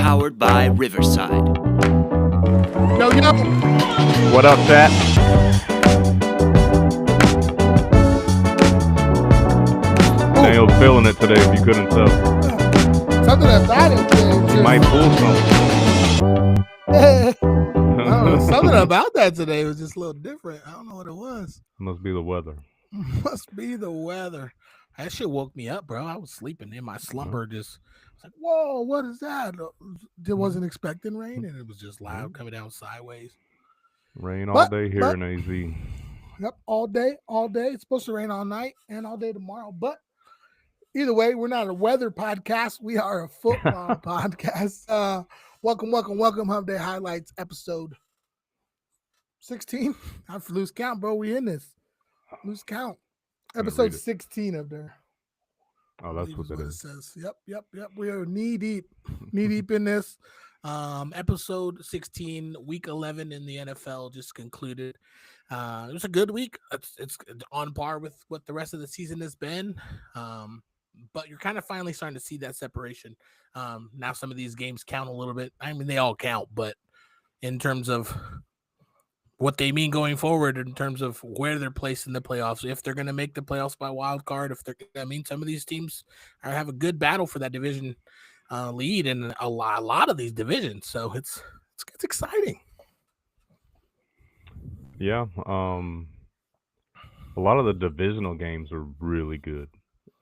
powered by Riverside. Yo, yo. What up, Fat? Daniel's feeling it today, if you couldn't tell. Something about it. He might pull something. Something about that today was just a little different. I don't know what it was. Must be the weather. Must be the weather. That shit woke me up, bro. I was sleeping in my slumber. Just was like, whoa, what is that? It wasn't expecting rain, and it was just loud coming down sideways. Rain all day here in AZ. Yep, all day. It's supposed to rain all night and all day tomorrow. But either way, we're not a weather podcast. We are a football podcast. Welcome. Hump Day Highlights, episode 16. I have to lose count, bro. We in this. Lose count. Episode 16 up there. Oh, that's what that is. It says. Yep. We are knee deep in this. Episode 16, week 11 in the NFL just concluded. It was a good week. It's on par with what the rest of the season has been. But you're kind of finally starting to see that separation. Now some of these games count a little bit. I mean, they all count, but in terms of what they mean going forward, in terms of where they're placed in the playoffs, if they're going to make the playoffs by wild card, some of these teams have a good battle for that division lead in a lot of these divisions. So it's exciting. Yeah. A lot of the divisional games are really good.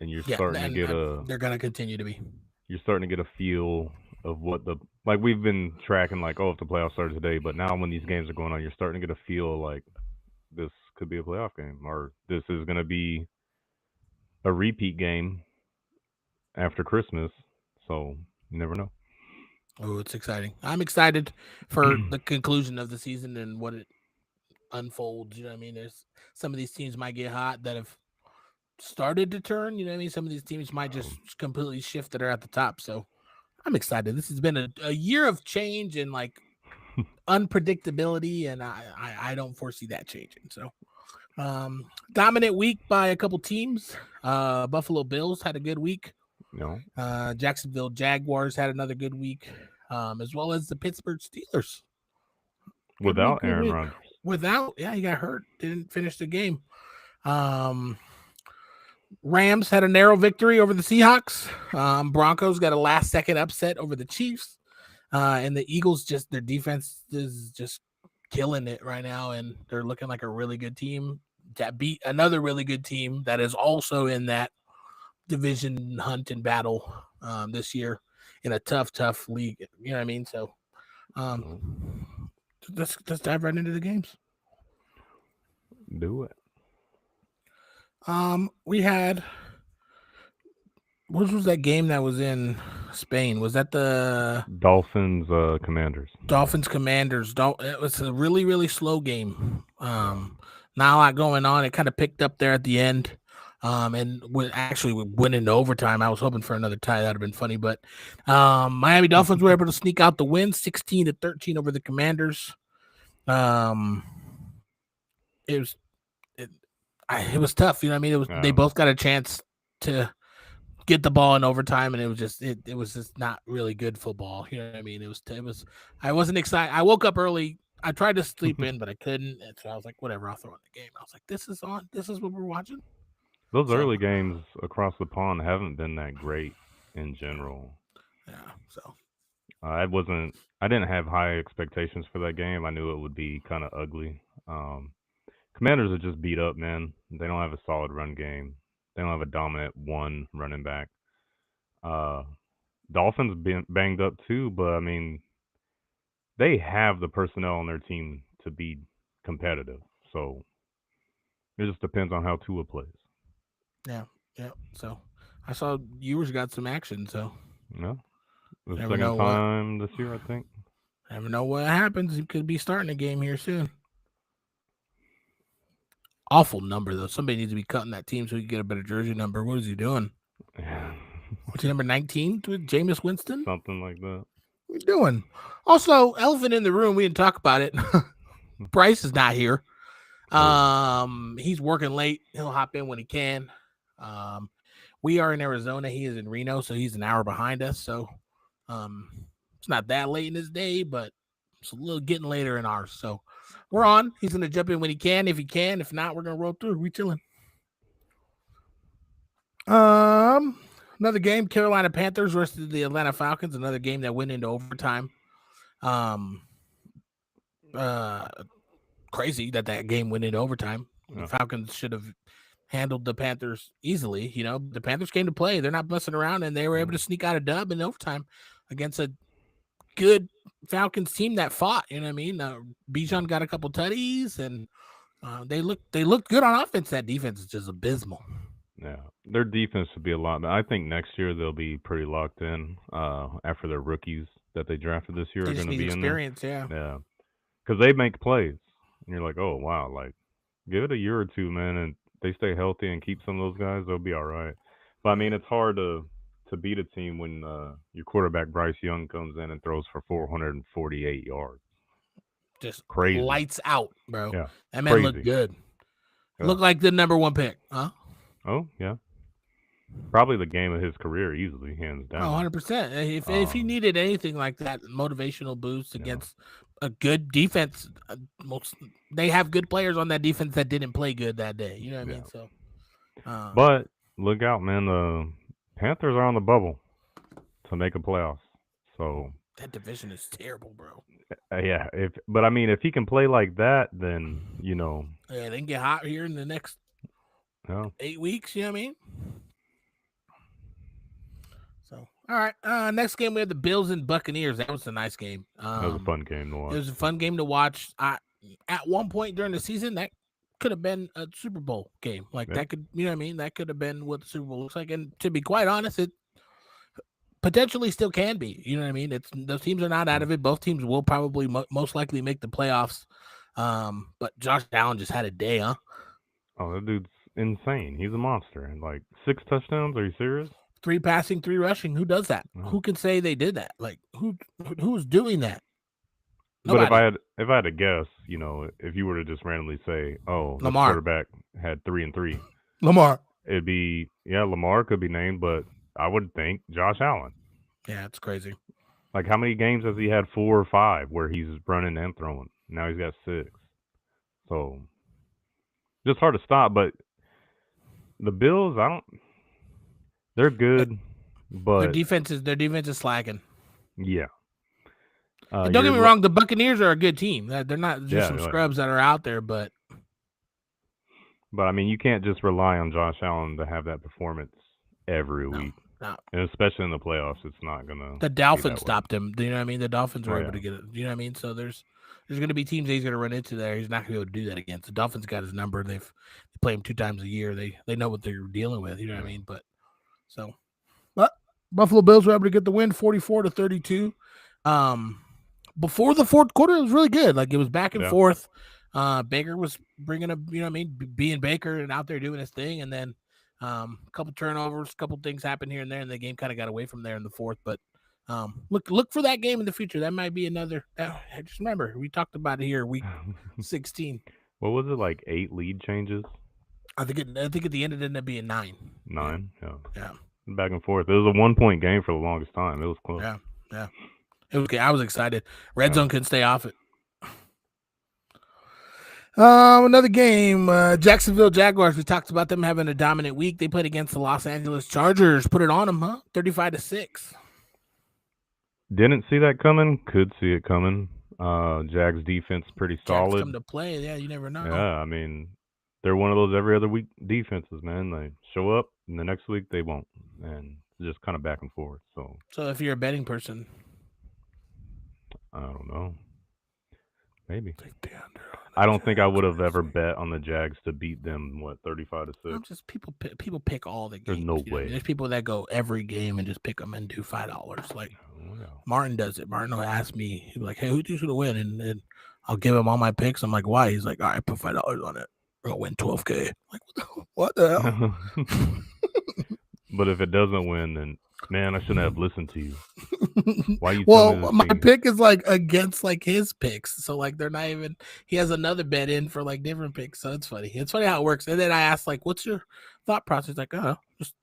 And you're starting to get they're going to continue to be. You're starting to get a feel of what we've been tracking, if the playoffs started today, but now when these games are going on, you're starting to get a feel like this could be a playoff game, or this is going to be a repeat game after Christmas. So you never know. Oh, it's exciting. I'm excited for the conclusion of the season and what it unfolds. You know what I mean? There's some of these teams might get hot that have started to turn. You know what I mean? Some of these teams might just completely shift that are at the top. So I'm excited. This has been a year of change and unpredictability, and I don't foresee that changing. So dominant week by a couple teams. Buffalo Bills had a good week. No. Jacksonville Jaguars had another good week, as well as the Pittsburgh Steelers. Without Aaron Rodgers. He got hurt. Didn't finish the game. Rams had a narrow victory over the Seahawks. Broncos got a last-second upset over the Chiefs. And the Eagles, their defense is just killing it right now, and they're looking like a really good team that beat another really good team that is also in that division hunt and battle this year in a tough league. You know what I mean? So let's dive right into the games. Do it. We had, what was that game that was in Spain? Was that the Dolphins Commanders? Dolphins Commanders. It was a really, really slow game. Not a lot going on. It kind of picked up there at the end. And we went into overtime. I was hoping for another tie. That would have been funny, but Miami Dolphins were able to sneak out the win, 16-13 over the Commanders. It was tough, you know what I mean? They both got a chance to get the ball in overtime, and it was just not really good football. You know what I mean? I wasn't excited. I woke up early. I tried to sleep in, but I couldn't. And so I was like, whatever, I'll throw in the game. I was like, this is on. This is what we're watching. Those early games across the pond haven't been that great in general. Yeah. So I didn't have high expectations for that game. I knew it would be kind of ugly. Commanders are just beat up, man. They don't have a solid run game. They don't have a dominant one running back. Dolphins been banged up too, but I mean, they have the personnel on their team to be competitive. So it just depends on how Tua plays. Yeah. So I saw Ewers got some action. So yeah, the second time this year, I think. Never know what happens. He could be starting a game here soon. Awful number, though. Somebody needs to be cutting that team so he can get a better jersey number. What is he doing? What's he, number 19 with Jameis Winston? Something like that. What are you doing? Also, elephant in the room. We didn't talk about it. Bryce is not here. He's working late. He'll hop in when he can. We are in Arizona. He is in Reno, so he's an hour behind us. So It's not that late in his day, but it's a little getting later in ours. So we're on. He's going to jump in when he can, if he can. If not, we're going to roll through. We chilling. Another game, Carolina Panthers versus the Atlanta Falcons. Another game that went into overtime. Crazy that game went into overtime. The Falcons should have handled the Panthers easily. You know, the Panthers came to play. They're not messing around, and they were able to sneak out a dub in overtime against a good Falcons team that fought. You know what I mean? Bijan got a couple tutties, and they looked good on offense. That defense is just abysmal. Yeah, their defense should be a lot. I think next year they'll be pretty locked in after their rookies that they drafted this year They are just going to need be experience, in there. Yeah, because they make plays, and you're like, oh wow, like give it a year or two, man, and they stay healthy and keep some of those guys, they'll be all right. But I mean, it's hard to beat a team when your quarterback Bryce Young comes in and throws for 448 yards. Just crazy, lights out, bro. Yeah, that man looked good. Yeah. Looked like the number one pick, huh? Oh yeah, probably the game of his career, easily, hands down. 100%. If he needed anything like that, motivational boost against a good defense, they have good players on that defense that didn't play good that day. You know what I mean? So, but look out, man. The Panthers are on the bubble to make a playoffs. So that division is terrible, bro. Yeah, but I mean, if he can play like that, then you know. Yeah, they can get hot here in the next 8 weeks. You know what I mean? So, all right. Next game we had the Bills and Buccaneers. That was a nice game. That was a fun game to watch. It was a fun game to watch. At one point during the season, that could have been a Super Bowl game. Like that could, you know what I mean? That could have been what the Super Bowl looks like. And to be quite honest, it potentially still can be. You know what I mean? Those teams are not out of it. Both teams will probably most likely make the playoffs. But Josh Allen just had a day, huh? Oh, that dude's insane. He's a monster. And like 6 touchdowns. Are you serious? 3 passing, 3 rushing. Who does that? Who can say they did that? Like who's doing that? Nobody. But if I had to guess, you know, if you were to just randomly say, "Oh, the quarterback had 3 and 3," Lamar, it'd be Lamar could be named, but I would think Josh Allen. Yeah, it's crazy. Like how many games has he had 4 or 5 where he's running and throwing? Now he's got 6. So just hard to stop. But the Bills, they're good, but their defense is slacking. Yeah. Don't get me wrong, the Buccaneers are a good team. They're not just some scrubs that are out there, but I mean, you can't just rely on Josh Allen to have that performance every week. No. And especially in the playoffs, it's not gonna. The Dolphins stopped him. You know what I mean? The Dolphins were able to get it. You know what I mean? So there's going to be teams that he's going to run into there. He's not going to be able to do that against. The Dolphins got his number. They play him 2 times a year. They know what they're dealing with. You know what I mean? But Buffalo Bills were able to get the win, 44-32. Before the fourth quarter, it was really good. Like it was back and forth. Baker was bringing up, you know what I mean, being Baker and out there doing his thing. And then a couple turnovers, a couple things happened here and there, and the game kind of got away from there in the fourth. But look for that game in the future. That might be another. Just remember, we talked about it here, week 16. What was it, like 8 lead changes? I think at the end it ended up being 9. 9, yeah. Back and forth. It was a 1-point game for the longest time. It was close. Yeah. It was okay. I was excited. Red Zone couldn't stay off it. Another game, Jacksonville Jaguars. We talked about them having a dominant week. They played against the Los Angeles Chargers. Put it on them, huh? 35-6. Didn't see that coming. Could see it coming. Jags defense pretty solid. Jags come to play. Yeah, you never know. Yeah, I mean, they're one of those every other week defenses, man. They show up, and the next week they won't, and just kind of back and forth. So if you're a betting person, I don't know. Maybe. I don't think I would have ever bet on the Jags to beat them. 35-6? Just people pick all the games. There's no way. There's people that go every game and just pick them and do $5. Like Martin does it. Martin will ask me, he'll be like, "Hey, who do you to win?" And I'll give him all my picks. I'm like, "Why?" He's like, "All right, put $5 on it. We're gonna win $12K." I'm like, what the hell? But if it doesn't win, then man, I shouldn't have listened to you. Why you? Well, my pick is like against like his picks, so like they're not even. He has another bet in for like different picks, so it's funny. It's funny how it works. And then I asked like, "What's your thought process?" He's like, "Oh, just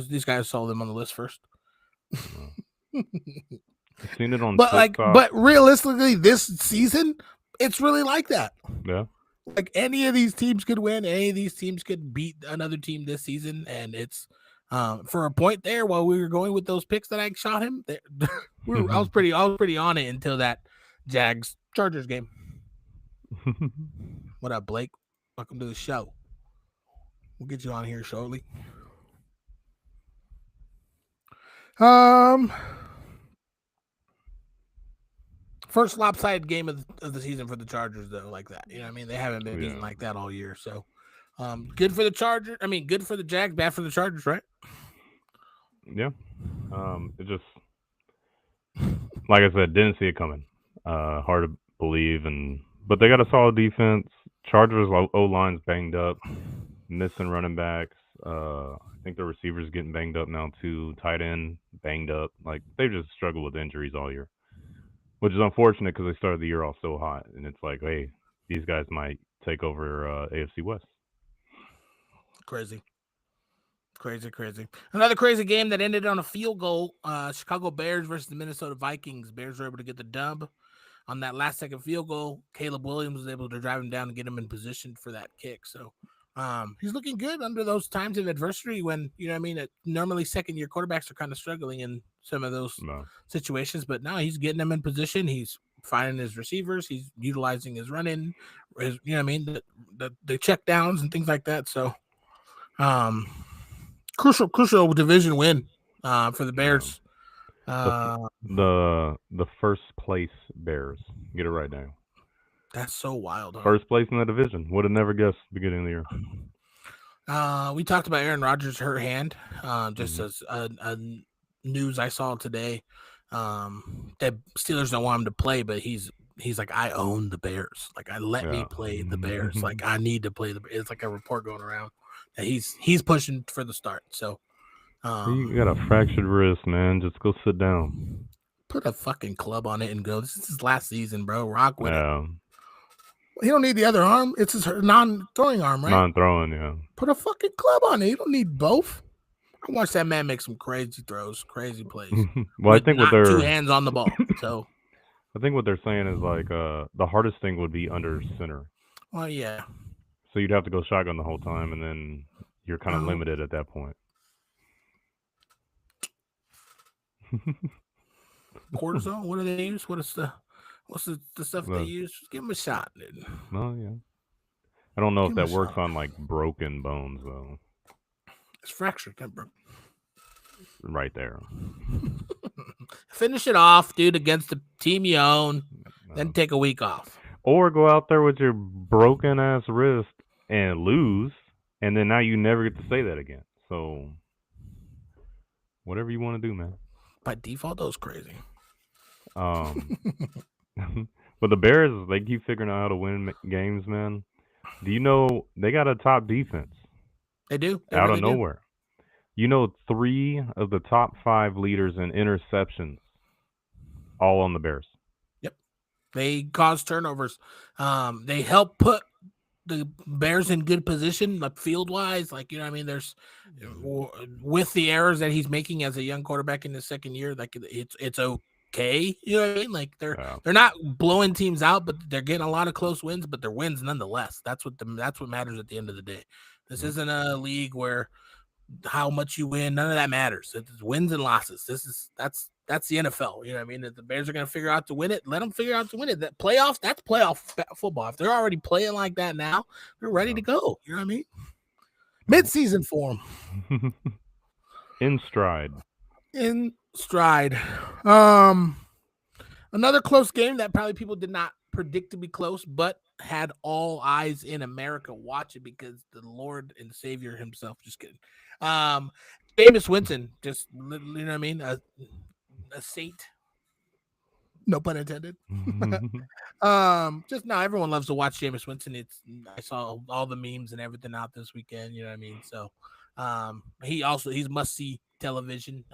these guys saw them on the list first." I've seen it on But TikTok. but realistically, this season, it's really like that. Yeah. Like any of these teams could win, any of these teams could beat another team this season, and it's for a point there while we were going with those picks that I shot him. I was pretty on it until that Jags Chargers game. What up, Blake? Welcome to the show. We'll get you on here shortly. First lopsided game of the season for the Chargers, though, like that. You know what I mean? They haven't been beaten like that all year. So, good for the Chargers. I mean, good for the Jags, bad for the Chargers, right? Yeah. It just, like I said, didn't see it coming. Hard to believe, but they got a solid defense. Chargers O-line's banged up, missing running backs. I think the receivers getting banged up now too. Tight end banged up. Like they've just struggled with injuries all year, which is unfortunate because they started the year off so hot. And it's like, hey, these guys might take over AFC West. Crazy. Another crazy game that ended on a field goal. Chicago Bears versus the Minnesota Vikings. Bears were able to get the dub on that last second field goal. Caleb Williams was able to drive him down and get him in position for that kick. So he's looking good under those times of adversity when, you know what I mean, normally second-year quarterbacks are kind of struggling in some of those situations. But now he's getting them in position. He's finding his receivers. He's utilizing his running, you know what I mean, the check downs and things like that. So crucial division win for the Bears. The first place Bears. Get it right now. That's so wild. Huh? First place in the division. Would have never guessed beginning of the year. We talked about Aaron Rodgers' hurt hand. Just as a news I saw today, that Steelers don't want him to play, but he's like, I own the Bears. Like, let me play the Bears. Like, I need to play the. It's like a report going around that he's pushing for the start. So. You got a fractured wrist, man. Just go sit down. Put a fucking club on it and go. This is his last season, bro. Rock with it. He don't need the other arm. It's his non-throwing arm, right? Non-throwing, yeah. Put a fucking club on it. You don't need both. I watched that man make some crazy throws, crazy plays. Well, I think with their 2 hands on the ball. So I think what they're saying is like the hardest thing would be under center. Well, yeah. So you'd have to go shotgun the whole time, and then you're kind of limited at that point. Cortisone? What do they use? What's the stuff they use? Just give them a shot, dude. No, yeah. I don't know if that works on like broken bones though. It's fractured, bro. Right there. Finish it off, dude, against the team you own. Then take a week off. Or go out there with your broken ass wrist and lose, and then now you never get to say that again. So whatever you want to do, man. By default, that was crazy. But the Bears, they keep figuring out how to win games, man. Do you know they got a top defense? They do. Out of nowhere. You know, 3 of the top 5 leaders in interceptions, all on the Bears. Yep. They cause turnovers. They help put the Bears in good position, like field-wise. Like, you know what I mean? There's with the errors that he's making as a young quarterback in his second year, like it's okay. You know what I mean? Like they're not blowing teams out, but they're getting a lot of close wins, but they're wins nonetheless. That's what matters at the end of the day. This isn't a league where how much you win, none of that matters. It's wins and losses. That's the NFL. You know what I mean? If the Bears are going to figure out to win it, let them figure out to win it. That playoffs, that's playoff football. If they're already playing like that now, they're ready to go. You know what I mean? Mid-season form. In stride. Another close game that probably people did not predict to be close, but had all eyes in America watch it because the Lord and Savior himself, just kidding. Jameis Winston, just, you know what I mean? A saint. No pun intended. Just now, everyone loves to watch Jameis Winston. I saw all the memes and everything out this weekend. You know what I mean? So, he's must-see television,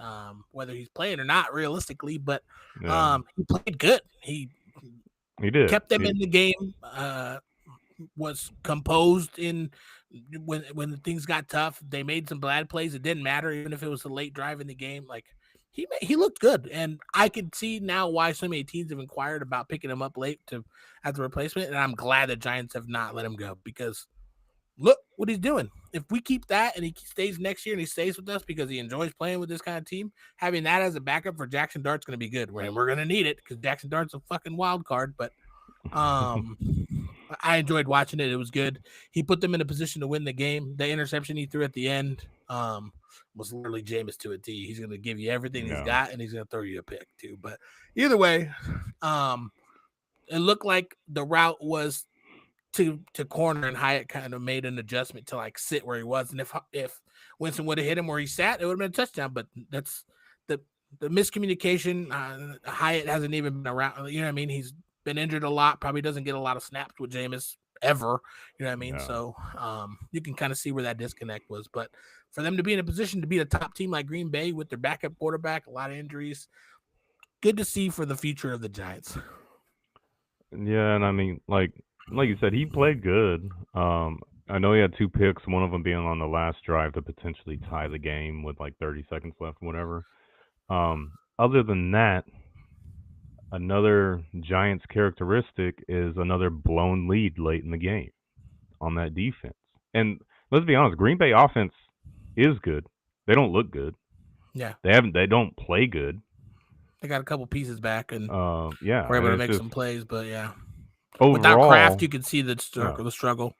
whether he's playing or not, realistically. But he played good. He did. Kept them in the game. Was composed in when things got tough. They made some bad plays. It didn't matter, even if it was a late drive in the game. Like he looked good, and I can see now why so many teams have inquired about picking him up late as a replacement. And I'm glad the Giants have not let him go, because look what he's doing. If we keep that and he stays next year and he stays with us because he enjoys playing with this kind of team, having that as a backup for Jackson Dart's going to be good. We're going to need it because Jackson Dart's a fucking wild card. But I enjoyed watching it. It was good. He put them in a position to win the game. The interception he threw at the end was literally Jameis to a T. He's going to give you everything he's got, and he's going to throw you a pick too. But either way, it looked like the route was to corner, and Hyatt kind of made an adjustment to like sit where he was. And if Winston would have hit him where he sat, it would have been a touchdown. But that's the miscommunication. Hyatt hasn't even been around. You know what I mean? He's been injured a lot. Probably doesn't get a lot of snaps with Jameis ever. You know what I mean? Yeah. So you can kind of see where that disconnect was. But for them to be in a position to beat a top team like Green Bay with their backup quarterback, a lot of injuries, good to see for the future of the Giants. Yeah, and I mean, like you said, he played good. I know he had 2 picks, one of them being on the last drive to potentially tie the game with like 30 seconds left, whatever. Other than that, another Giants characteristic is another blown lead late in the game on that defense. And let's be honest, Green Bay offense is good. They don't look good. Yeah. They don't play good. They got a couple pieces back, and yeah, we're able to make some plays, but yeah. Overall, without Kraft, you can see the struggle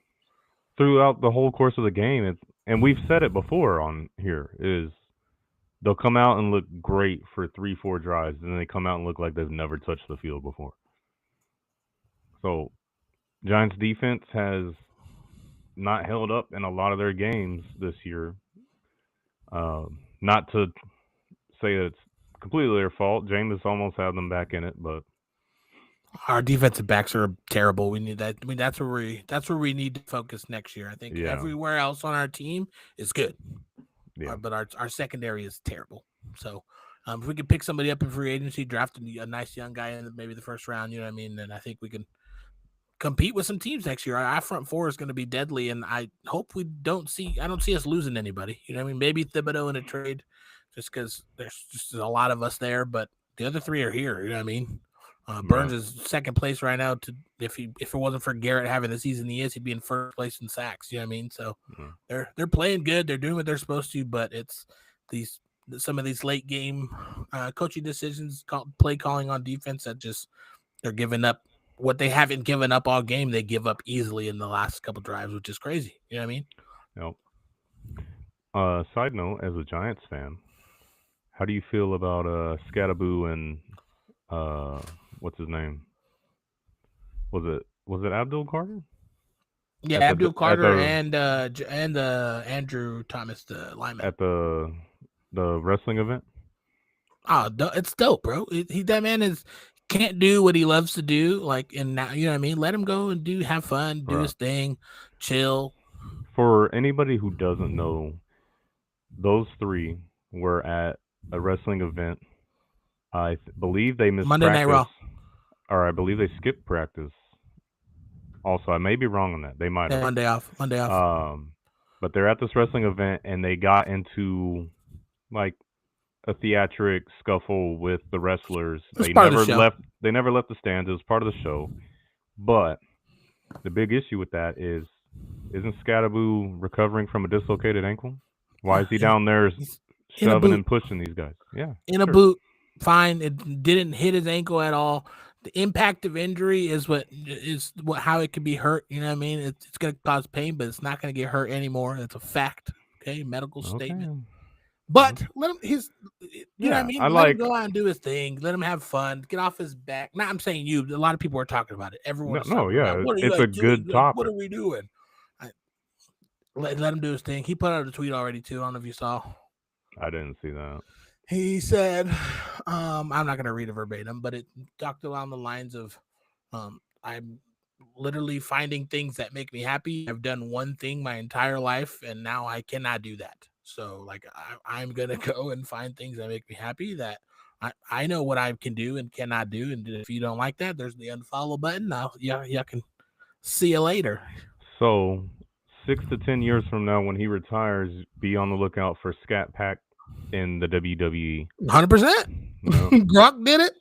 throughout the whole course of the game. And we've said it before on here, is they'll come out and look great for 3-4 drives, and then they come out and look like they've never touched the field before. So Giants defense has not held up in a lot of their games this year. Not to say that it's completely their fault. Jameis almost had them back in it, but our defensive backs are terrible. We need that. I mean, that's where we need to focus next year. I think everywhere else on our team is good, but our secondary is terrible. So if we can pick somebody up in free agency, draft a nice young guy in maybe the first round, you know what I mean, then I think we can compete with some teams next year. Our front four is going to be deadly, and I hope I don't see us losing anybody. You know what I mean? Maybe Thibodeau in a trade, just because there's just a lot of us there, but the other 3 are here. You know what I mean? Burns is second place right now. If it wasn't for Garrett having the season he is, he'd be in first place in sacks. You know what I mean? So they're playing good. They're doing what they're supposed to, but it's some of these late game coaching decisions, play calling on defense that just they're giving up what they haven't given up all game. They give up easily in the last couple drives, which is crazy. You know what I mean? Yep. Side note, as a Giants fan, how do you feel about Scatterboo and what's his name? Was it Abdul Carter? Yeah, Abdul Carter and Andrew Thomas, the lineman at the wrestling event. Oh, it's dope, bro. That man can't do what he loves to do. Like, and now, you know what I mean? Let him go and have fun, do his thing, chill. For anybody who doesn't know, those 3 were at a wrestling event. I believe they missed Monday Night Raw. Or I believe they skipped practice. Also, I may be wrong on that. They might have. Monday off. But they're at this wrestling event, and they got into like a theatric scuffle with the wrestlers. They never left the stands. It was part of the show. But the big issue with that isn't Scatterboo recovering from a dislocated ankle? Why is he down there shoving and pushing these guys? Yeah. In a boot. Fine. It didn't hit his ankle at all. The impact of injury is how it can be hurt. You know what I mean? It's going to cause pain, but it's not going to get hurt anymore. It's a fact. Okay. Medical statement. But let him you know what I mean? Let him go out and do his thing. Let him have fun. Get off his back. Now I'm saying you. A lot of people are talking about it. Everyone's it's a good topic. What are we doing? Let him do his thing. He put out a tweet already too. I don't know if you saw. I didn't see that. He said, I'm not going to read it verbatim, but it talked along the lines of, I'm literally finding things that make me happy. I've done one thing my entire life, and now I cannot do that. So, like, I'm going to go and find things that make me happy, that I know what I can do and cannot do. And if you don't like that, there's the unfollow button. You can see you later. So 6 to 10 years from now, when he retires, be on the lookout for Scat Pack in the WWE. 100%. No. Gronk did it.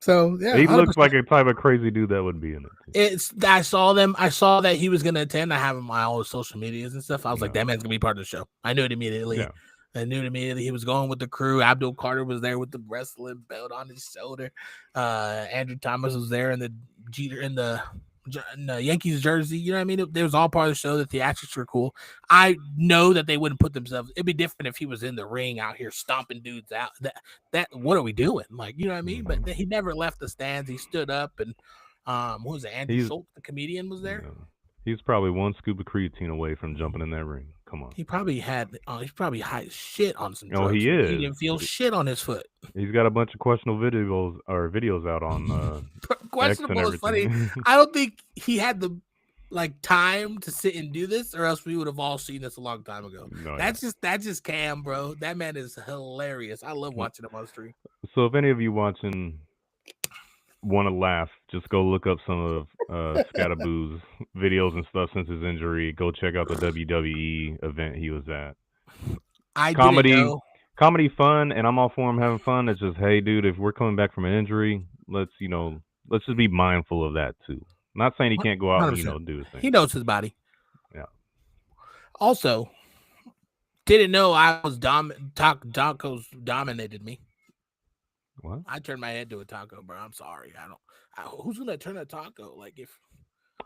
So yeah, He 100%. looks like a type of crazy dude that would be in it. Too. I saw that he was gonna attend. I have him on all his social medias and stuff. I was like, that man's gonna be part of the show. I knew it immediately. Yeah. I knew it immediately. He was going with the crew. Abdul Carter was there with the wrestling belt on his shoulder. Andrew Thomas was there in the Yankees jersey. You know what I mean? It was all part of the show. The theatrics were cool. I know that they wouldn't put themselves. It'd be different if he was in the ring out here stomping dudes out. That what are we doing? Like, you know what I mean? But he never left the stands. He stood up and who was it? Andy Schultz, the comedian, was there. Yeah. He's probably one scoop of creatine away from jumping in that ring. Come on. He probably had shit on some drugs. Oh, he is. He didn't feel shit on his foot. He's got a bunch of questionable videos out on questionable is funny. I don't think he had the time to sit and do this, or else we would have all seen this a long time ago. No, that's just Cam, bro. That man is hilarious. I love watching him on stream. So if any of you watching want to laugh, just go look up some of Scattaboo's videos and stuff since his injury. Go check out the WWE event he was at. Comedy fun, and I'm all for him having fun. It's just, hey, dude, if we're coming back from an injury, let's just be mindful of that too. I'm not saying he can't go out 100%. And do his thing. He knows his body. Yeah. Also, didn't know I was tacos dominated me. What? I turned my head to a taco, bro. I'm sorry. Who's gonna turn a taco? Like if.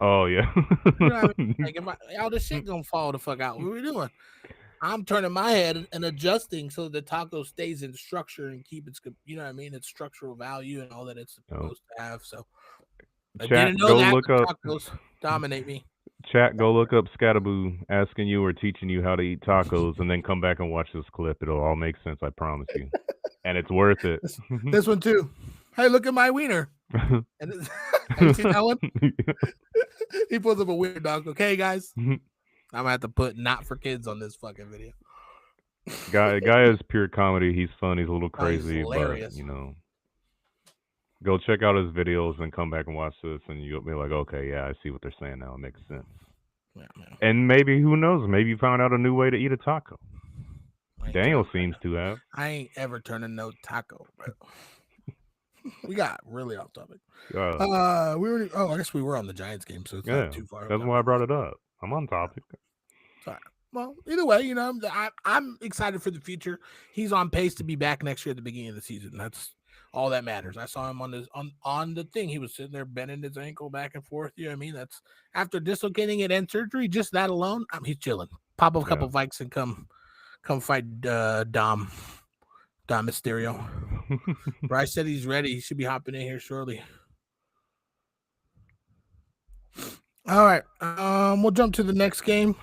Oh yeah. You know what I mean? Like if all this shit gonna fall the fuck out. What are we doing? I'm turning my head and adjusting so the taco stays in structure and keep its, you know what I mean, its structural value and all that it's supposed to have. So I didn't know that tacos dominate me. Chat, go look up Scattaboo asking you or teaching you how to eat tacos, and then come back and watch this clip. It'll all make sense, I promise you. And it's worth it. This one too. Hey, look at my wiener. And have you seen that one? He pulls up a weird dog. Okay, guys. I'm gonna have to put not for kids on this fucking video. Guy is pure comedy. He's fun. He's a little crazy, but go check out his videos and come back and watch this, and you'll be like, okay, yeah, I see what they're saying now. It makes sense. Yeah, and maybe, who knows? Maybe you found out a new way to eat a taco. Daniel seems to have. I ain't ever turning no taco, bro. We got really off topic. I guess we were on the Giants game, so it's not too far. That's why I brought it up. I'm on topic. Sorry. Well, either way, I'm excited for the future. He's on pace to be back next year at the beginning of the season. That's all that matters. I saw him on the thing. He was sitting there bending his ankle back and forth. You know what I mean? That's after dislocating it and surgery. Just that alone, he's chilling. Pop up a couple Vikes and come fight Dom Mysterio. Bryce said he's ready. He should be hopping in here shortly. All right. We'll jump to the next game.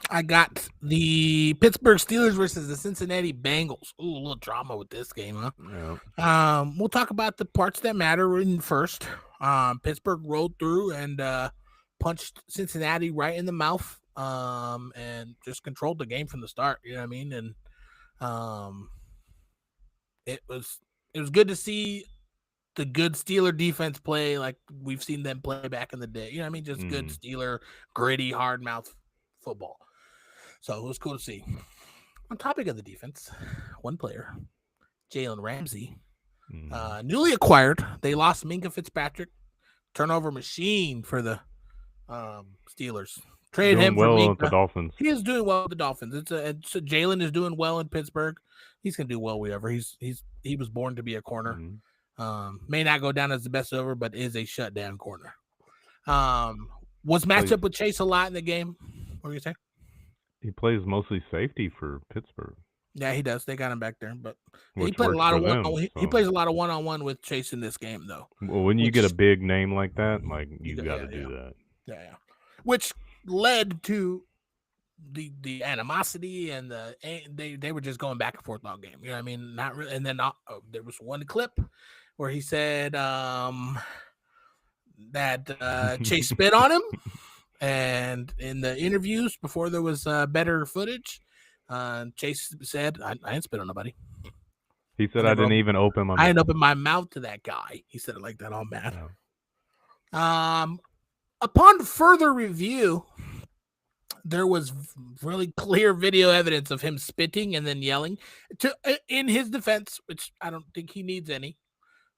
I got the Pittsburgh Steelers versus the Cincinnati Bengals. Ooh, a little drama with this game, huh? Yeah. We'll talk about the parts that matter in first. Pittsburgh rolled through and punched Cincinnati right in the mouth. And just controlled the game from the start. You know what I mean? And it was good to see the good Steeler defense play like we've seen them play back in the day. You know what I mean? Just good Steeler, gritty, hard mouth football. So it was cool to see. On topic of the defense, one player, Jalen Ramsey, newly acquired. They lost Minkah Fitzpatrick, turnover machine for the Steelers. Trade him for Minkah. With the Dolphins. He is doing well with the Dolphins. Jalen is doing well in Pittsburgh. He's gonna do well wherever. He was born to be a corner. May not go down as the best ever, but is a shutdown corner. Was matched up with Chase a lot in the game. What were you saying? He plays mostly safety for Pittsburgh. Yeah, he does. They got him back there, but he played a lot of he plays a lot of one-on-one with Chase in this game, though. Well, when you get a big name like that, like you got to do that. Yeah. Which led to the animosity and they were just going back and forth all game. You know what I mean? Not really. And then there was one clip where he said that Chase spit on him. And in the interviews before there was better footage, Chase said, I didn't spit on nobody. He said, I didn't even open my mouth. I didn't open my mouth to that guy. He said it like that, all mad. Yeah. Upon further review, there was really clear video evidence of him spitting and then yelling. In his defense, which I don't think he needs any,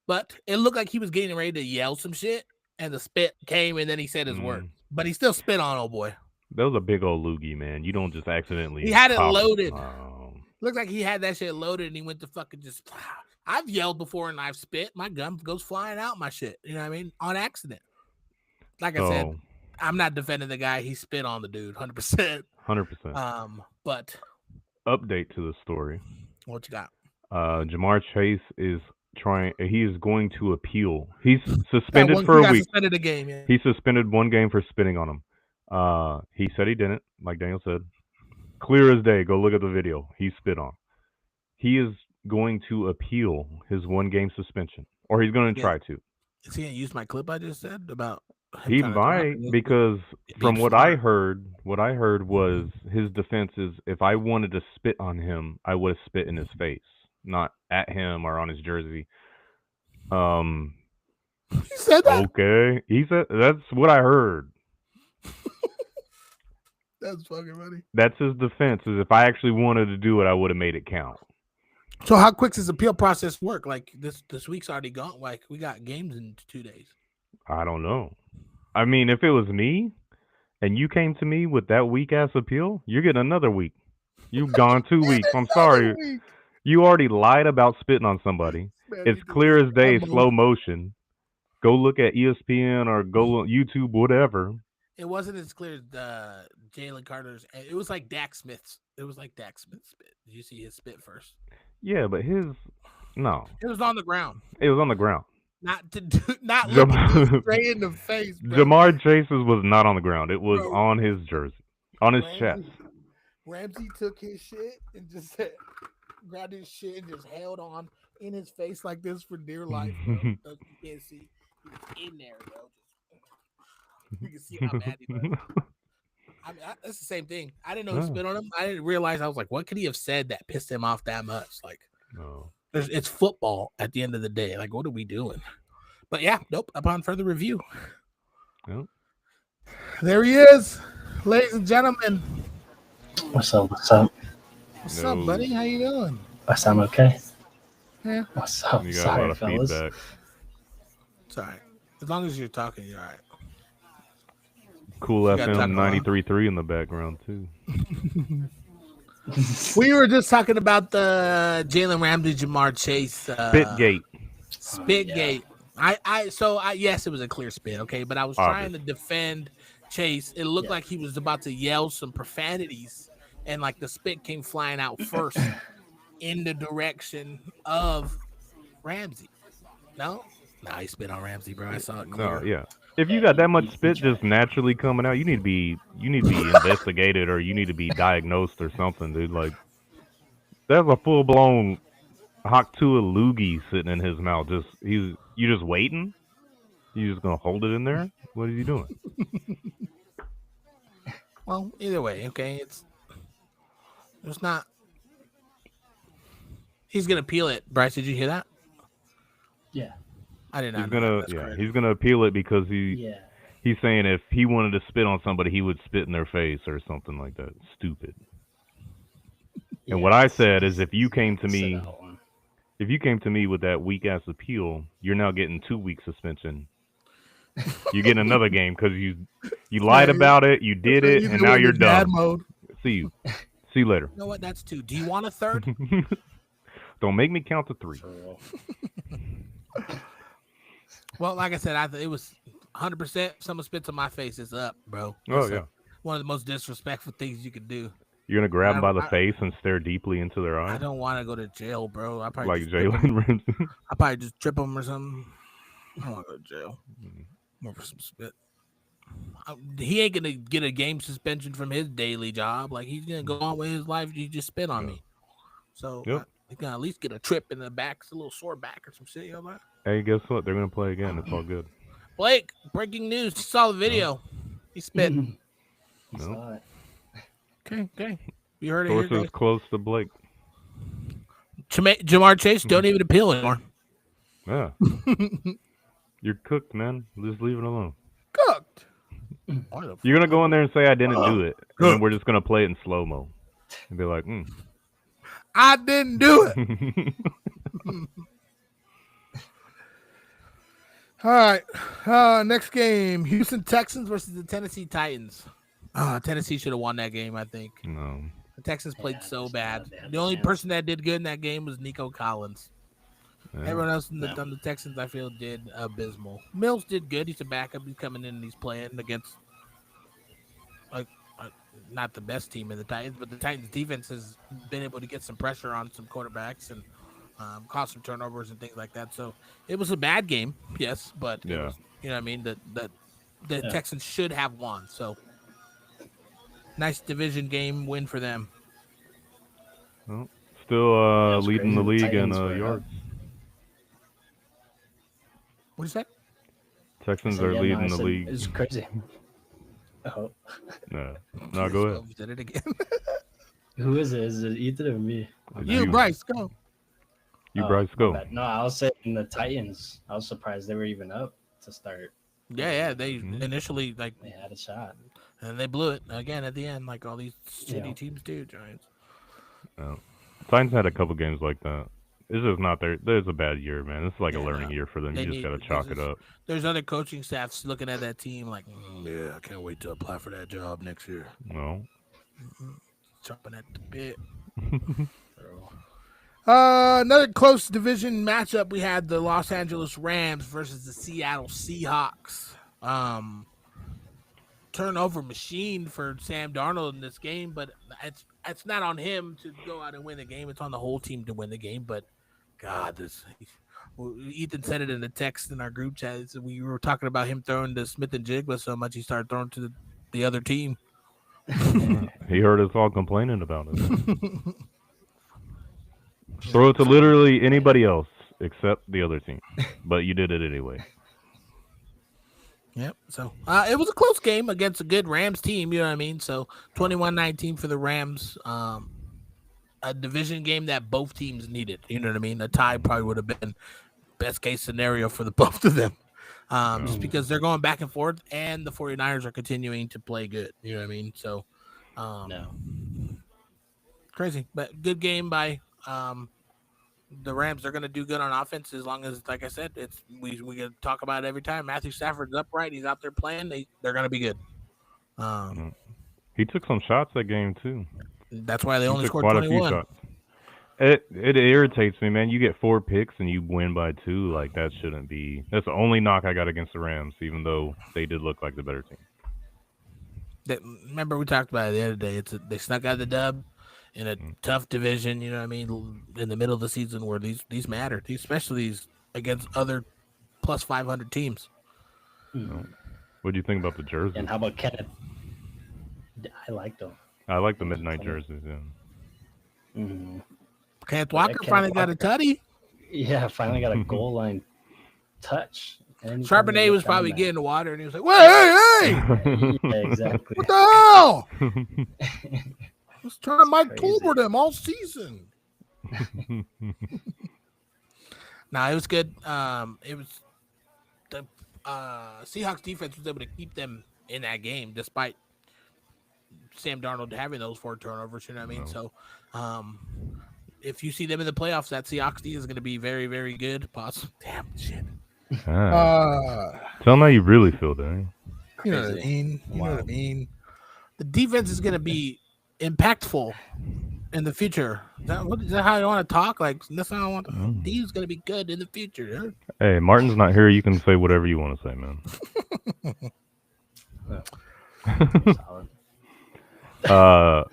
but it looked like he was getting ready to yell some shit, and the spit came, and then he said his word. But he still spit on old boy. That was a big old loogie, man. You don't just accidentally. He had it loaded. Looks like he had that shit loaded, and he went to fucking just. I've yelled before and I've spit. My gun goes flying out my shit. You know what I mean? On accident. Like I said, I'm not defending the guy. He spit on the dude, 100%. 100%. But update to the story. What you got? Ja'Marr Chase is he is going to appeal. He's suspended for a week. Suspended a game, yeah. He suspended one game for spitting on him. He said he didn't, like Daniel said. Clear as day. Go look at the video. He spit on. He is going to appeal his 1 game suspension, or he's going to try to. Is he going to use my clip I just said about? He might, because from what I heard was his defense is if I wanted to spit on him, I would have spit in his face, not at him or on his jersey. He said that? Okay. He said that's what I heard. That's fucking funny. That's his defense, is if I actually wanted to do it, I would have made it count. So how quick does the appeal process work? Like this week's already gone. Like we got games in 2 days. I don't know. I mean, if it was me and you came to me with that weak ass appeal, you're getting another week. You've gone 2 weeks. I'm sorry. You already lied about spitting on somebody. It's clear as day, slow motion. Go look at ESPN or go on YouTube, whatever. It wasn't as clear as Jalen Carter's. It was like Dak Smith's. It was like Dak Smith's spit. Did you see his spit first? Yeah, but no. It was on the ground. It was on the ground. Not looking straight in the face. Bro. Ja'Marr Chase's was not on the ground. It was on his jersey, on his chest. Ramsey took his shit and just grabbed his shit and just held on in his face like this for dear life. Bro. You can't see. He was in there, bro. You can see how bad he was. I mean, that's the same thing. I didn't know he spit on him. I didn't realize. I was like, what could he have said that pissed him off that much? Like, it's football at the end of the day. Like, what are we doing? But yeah, nope. Upon further review, there he is, ladies and gentlemen. What's up? What's up? What's up, buddy? How you doing? I sound okay. Yeah. What's up? You got Sorry, a lot of fellas. feedback. It's all right. As long as you're talking, you're all right. Cool FM 93.3 in the background too. We were just talking about the Jalen Ramsey, Ja'Marr Chase Spitgate. Spitgate. Yes, it was a clear spit, okay, but I was trying to defend Chase. It looked like he was about to yell some profanities, and like the spit came flying out first in the direction of Ramsey. No, he spit on Ramsey, bro. I saw it clear. No, yeah. If you got that much spit just naturally coming out, you need to be investigated, or you need to be diagnosed or something, dude. Like, that's a full blown Haktua loogie sitting in his mouth. You just waiting? You just gonna hold it in there? What are you doing? Well, either way, okay. It's not. He's gonna peel it. Bryce, did you hear that? Yeah. I did not. He's gonna appeal it because he's saying if he wanted to spit on somebody, he would spit in their face or something like that. Stupid. And what I said is, if you came to me with that weak ass appeal, you're now getting 2 week suspension. You're getting another game because you lied about it, you did it, and now you're done. Mode. See you later. You know what? That's 2. Do you want a third? Don't make me count to 3. Well, like I said, it was 100%. If someone spits on my face, it's up, bro. Oh, yeah. One of the most disrespectful things you could do. You're going to grab them by the face and stare deeply into their eyes? I don't want to go to jail, bro. I probably like Jalen Ramsey? I probably just trip them or something. I don't want to go to jail. More for some spit. He ain't going to get a game suspension from his daily job. Like, he's going to go on with his life. You just spit on me. So, he's going to at least get a trip in the back. It's a little sore back or some shit. You know that? Hey, guess what? They're going to play again. It's all good. Blake, breaking news. You saw the video. He spit. No. Okay. You heard it. Sources close to Blake. Ja'Marr Chase don't even appeal anymore. Yeah. You're cooked, man. Just leave it alone. Cooked. You're gonna go in there and say I didn't do it, and then we're just gonna play it in slow mo and be like, I didn't do it. All right. Next game: Houston Texans versus the Tennessee Titans. Tennessee should have won that game, I think. No. The Texans played so just bad. not a The only chance. person that did good in that game was Nico Collins. Yeah. Everyone else on the Texans, I feel, did abysmal. Mills did good. He's a backup. He's coming in and he's playing against not the best team in the Titans, but the Titans defense has been able to get some pressure on some quarterbacks and cause some turnovers and things like that. So it was a bad game, yes, but it Yeah. was, you know what I mean? The Texans should have won. So nice division game win for them. Well, still That's leading the crazy. The league in Titans were up. yards. What did you say? Texans So, are yeah, no, leading I the said league. It's crazy. Oh, No, go ahead. Oh, did it again. who is it? Is it Ethan or me? It's You, Bryce, go. You, Oh, Bryce, my go. bad. No, I was saying the Titans. I was surprised they were even up to start. Yeah. They Mhm. initially They had a shot. and they blew it again at the end, like all these shitty Yeah. teams do. Giants. No. Titans had a couple games like that. It's just not their. There's a bad year, man. It's like a Yeah, learning no. year for them. They You just need- gotta this chalk it is- up. There's other coaching staffs looking at that team like, yeah, I can't wait to apply for that job next year. No. Chopping at the bit. Bro. Another close division matchup. We had the Los Angeles Rams versus the Seattle Seahawks. Turnover machine for Sam Darnold in this game, but it's not on him to go out and win the game. It's on the whole team to win the game. But God, Ethan said it in the text in our group chat. So we were talking about him throwing to Smith and Jigba so much he started throwing to the other team. He heard us all complaining about it. Throw it to literally anybody else except the other team, but you did it anyway. Yep. So it was a close game against a good Rams team. You know what I mean? So 21-19 for the Rams. A division game that both teams needed. You know what I mean? A tie probably would have been best case scenario for the both of them. Just because they're going back and forth and the 49ers are continuing to play good. You know what I mean? So No. crazy. But good game by the Rams. They're going to do good on offense as long as, like I said, we can talk about it every time. Matthew Stafford's upright. He's out there playing. They're going to be good. He took some shots that game too. That's why they He only took scored quite a few 21. shots. It irritates me, man. You get 4 picks and you win by 2. Like that shouldn't be. That's the only knock I got against the Rams, even though they did look like the better team. Remember we talked about it the other day. They snuck out the dub in a tough division. You know what I mean? In the middle of the season where these matter, especially these against other plus 500 teams. What do you think about the jerseys? And how about Kenneth? I liked them. I like the midnight jerseys. Yeah. Mm-hmm. Kenneth Walker Kenneth finally got a tutty. Yeah, finally got a goal line touch. Charbonnet was probably getting the water, and he was like, "Wait, hey, Yeah, exactly. what the hell? I was trying to Mike crazy. Tolbert him all season." Nah, it was good. It was the Seahawks defense was able to keep them in that game despite Sam Darnold having those 4 turnovers. You know what I mean? So, if you see them in the playoffs, that Seahawks D is going to be very, very good. Possible. Damn shit. Tell them how you really feel, Danny. You know what I mean? You know what I mean? The defense is going to be impactful in the future. Is that how you want to talk? Like, that's how I want to. D is going to be good in the future. Hey, Martin's not here. You can say whatever you want to say, man. Solid.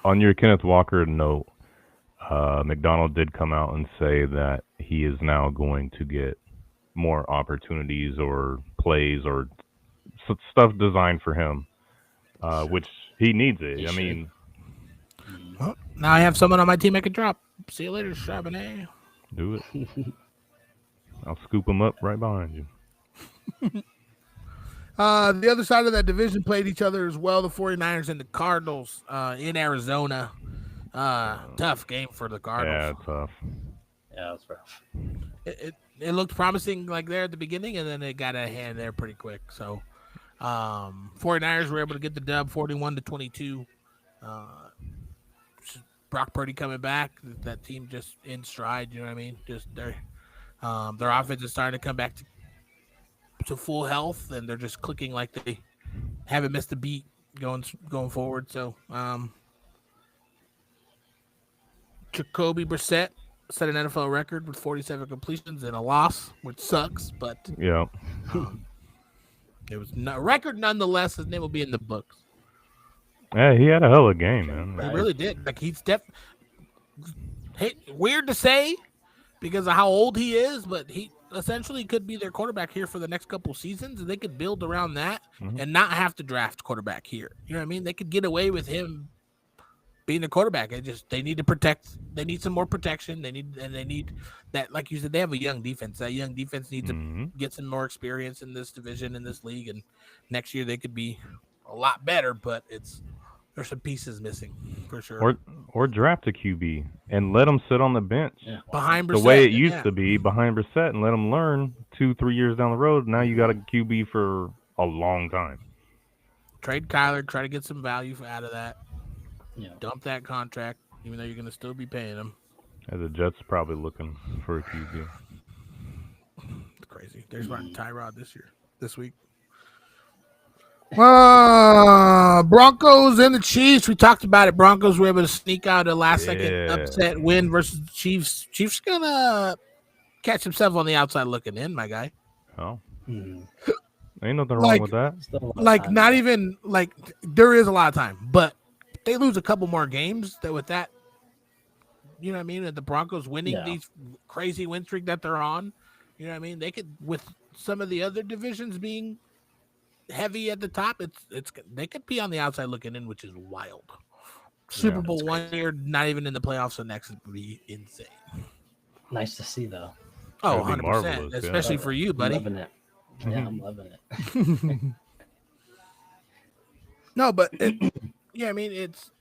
On your Kenneth Walker note, McDonald did come out and say that he is now going to get more opportunities or plays or stuff designed for him, which he needs it. I mean, Well, now I have someone on my team I can drop. See you later, Charbonnet. do it. I'll scoop him up right behind you. The other side of that division played each other as well. The 49ers and the Cardinals in Arizona. Tough game for the Yeah, Cardinals. tough. Yeah, it was rough. It looked promising like there at the beginning, and then it got out of hand there pretty quick. So 49ers were able to get the dub 41-22. Brock Purdy coming back. That team just in stride. You know what I mean? Just their offense is starting to come back to full health, and they're just clicking like they haven't missed a beat going forward. So, Jacoby Brissett set an NFL record with 47 completions and a loss, which sucks, but Yeah. it was a record nonetheless. His name will be in the books. Yeah, he had a hell of a game, man. He really did. Like weird to say because of how old he is, but he essentially could be their quarterback here for the next couple seasons, and they could build around that and not have to draft quarterback here. You know what I mean? They could get away with him being the quarterback. They need to protect. They need some more protection. They need that, like you said, they have a young defense. That young defense needs to get some more experience in this division, in this league, and next year they could be a lot better. But there's some pieces missing for sure. Or draft a QB and let him sit on the bench Behind Brissett, the way it used to be behind Brissett, and let him learn 2-3 years down the road. Now you got a QB for a long time. Trade Kyler, try to get some value out of that. Yeah. Dump that contract, even though you're going to still be paying him. And the Jets probably looking for a QB. It's crazy. They're starting Tyrod this week. Broncos and the Chiefs. We talked about it. Broncos were able to sneak out a last-second upset win versus the Chiefs. Chiefs gonna catch himself on the outside looking in, my guy. Oh, Mhm. ain't nothing wrong with that. Still a lot of Like time. not even like there is a lot of time, but they lose a couple more games. That with that, you know what I mean. That the Broncos winning these crazy win streak that they're on, you know what I mean. They could, with some of the other divisions being heavy at the top, they could be on the outside looking in, which is wild. Super Bowl 1 year, not even in the playoffs. The next would be insane. Nice to see though. Oh, That'd be 100%, marvelous, yeah. especially for you, buddy. I'm loving it. Yeah, I'm loving it. No, but I mean, it's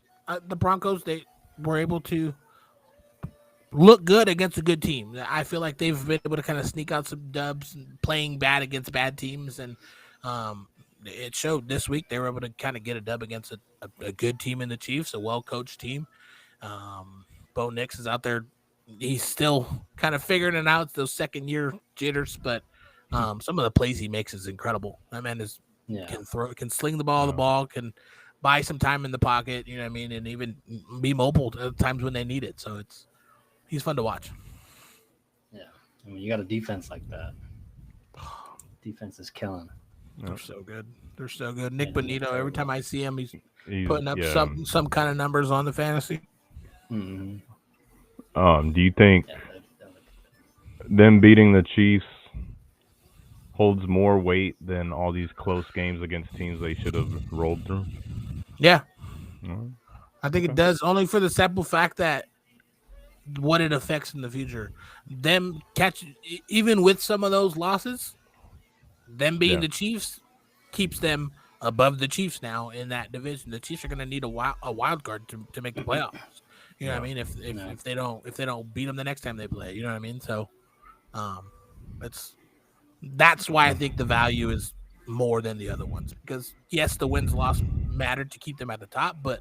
the Broncos. They were able to look good against a good team. I feel like they've been able to kind of sneak out some dubs, and playing bad against bad teams, and it showed this week. They were able to kind of get a dub against a good team in the Chiefs, a well-coached team. Bo Nix is out there. He's still kind of figuring it out. It's those second-year jitters, but some of the plays he makes is incredible. That man can sling the ball, can buy some time in the pocket, you know what I mean, and even be mobile at times when they need it. So he's fun to watch. Yeah, I mean, you got a defense like that. Defense is killing. They're so good. They're so good. Nick Bonito, every time I see him, he's putting up yeah. some kind of numbers on the fantasy. Mm-hmm. Do you think them beating the Chiefs holds more weight than all these close games against teams they should have rolled through? Yeah. Mhm. I think it does, only for the simple fact that what it affects in the future. Them even with some of those losses, them being the Chiefs keeps them above the Chiefs now in that division. The Chiefs are going to need a wild card to make the playoffs. You know what I mean? If they don't beat them the next time they play, you know what I mean? So, that's why I think the value is more than the other ones, because yes, the wins loss mattered to keep them at the top, but